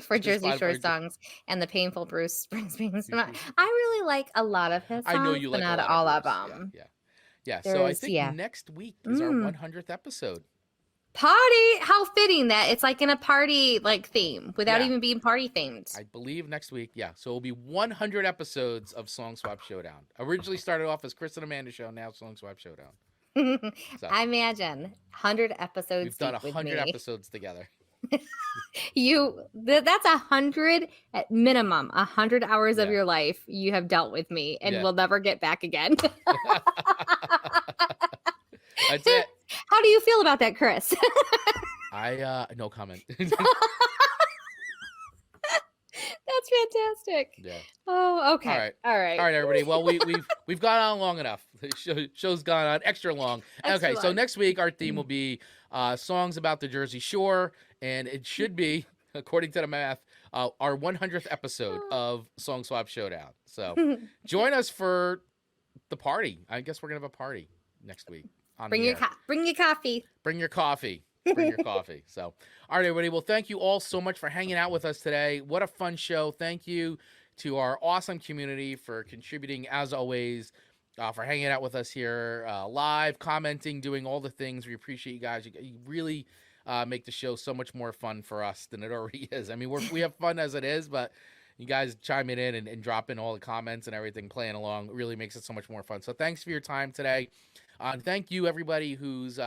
for Jersey Shore songs and the painful Bruce Springsteen. I really like a lot of his songs, I know you like but not all of them. Yeah. So I think next week is our 100th episode. Party! How fitting that it's in a party theme without even being party themed. I believe next week, so it'll be 100 episodes of Song Swap Showdown. Originally started off as Chris and Amanda Show, now Song Swap Showdown. So, I imagine 100 episodes. We've done 100 episodes together. That's 100 at minimum, 100 hours of your life you have dealt with me, and we'll never get back again. That's it. How do you feel about that, Chris? No comment. That's fantastic. Yeah. Oh, okay. All right, everybody. Well, we've gone on long enough. The show's gone on extra long. Okay, so next week our theme will be songs about the Jersey Shore, and it should be, according to the math, our 100th episode of Song Swap Showdown. So join us for the party. I guess we're gonna have a party next week. Bring your coffee. Bring your coffee. Bring your coffee. So, all right, everybody. Well, thank you all so much for hanging out with us today. What a fun show. Thank you to our awesome community for contributing, as always. for hanging out with us here live, commenting, doing all the things. We appreciate you guys. You really make the show so much more fun for us than it already is. I mean, we have fun as it is, but you guys chiming in and dropping all the comments and everything, playing along, really makes it so much more fun. So thanks for your time today. Thank you, everybody who's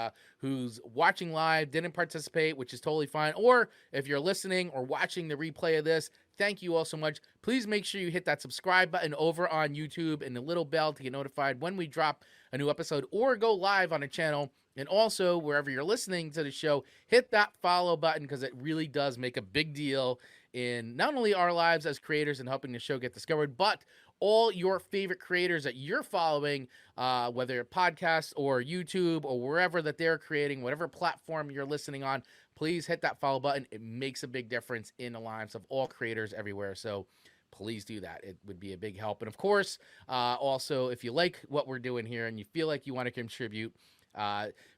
watching live, didn't participate, which is totally fine. Or if you're listening or watching the replay of this, thank you all so much. Please make sure you hit that subscribe button over on YouTube and the little bell to get notified when we drop a new episode or go live on a channel. And also, wherever you're listening to the show, hit that follow button because it really does make a big deal in not only our lives as creators and helping the show get discovered, but all your favorite creators that you're following, whether podcasts or YouTube or wherever that they're creating, whatever platform you're listening on, please hit that follow button. It makes a big difference in the lives of all creators everywhere. So please do that. It would be a big help. And of course, also, if you like what we're doing here and you feel like you want to contribute,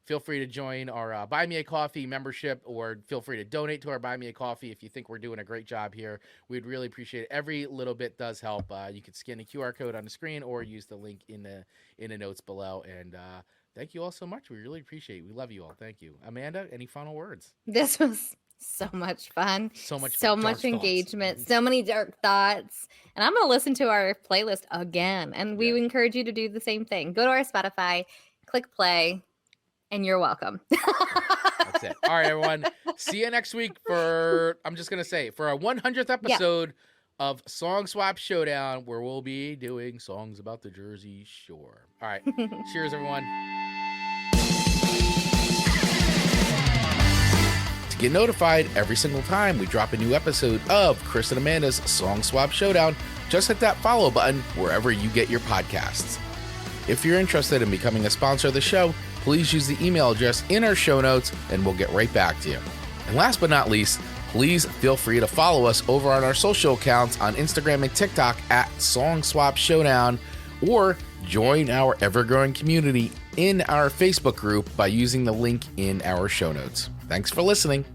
feel free to join our Buy Me a Coffee membership, or feel free to donate to our Buy Me a Coffee if you think we're doing a great job here. We'd really appreciate it. Every little bit does help. You can scan the QR code on the screen or use the link in the notes below. And thank you all so much. We really appreciate it. We love you all. Thank you. Amanda, any final words? This was so much fun. So much engagement. Thoughts. So many dark thoughts. And I'm going to listen to our playlist again. And we encourage you to do the same thing. Go to our Spotify, click play, and you're welcome. That's it. All right, everyone. See you next week for our 100th episode of Song Swap Showdown, where we'll be doing songs about the Jersey Shore. All right. Cheers, everyone. To get notified every single time we drop a new episode of Chris and Amanda's Song Swap Showdown, just hit that follow button wherever you get your podcasts. If you're interested in becoming a sponsor of the show, please use the email address in our show notes and we'll get right back to you. And last but not least, please feel free to follow us over on our social accounts on Instagram and TikTok at Song Swap Showdown, or join our ever-growing community in our Facebook group by using the link in our show notes. Thanks for listening.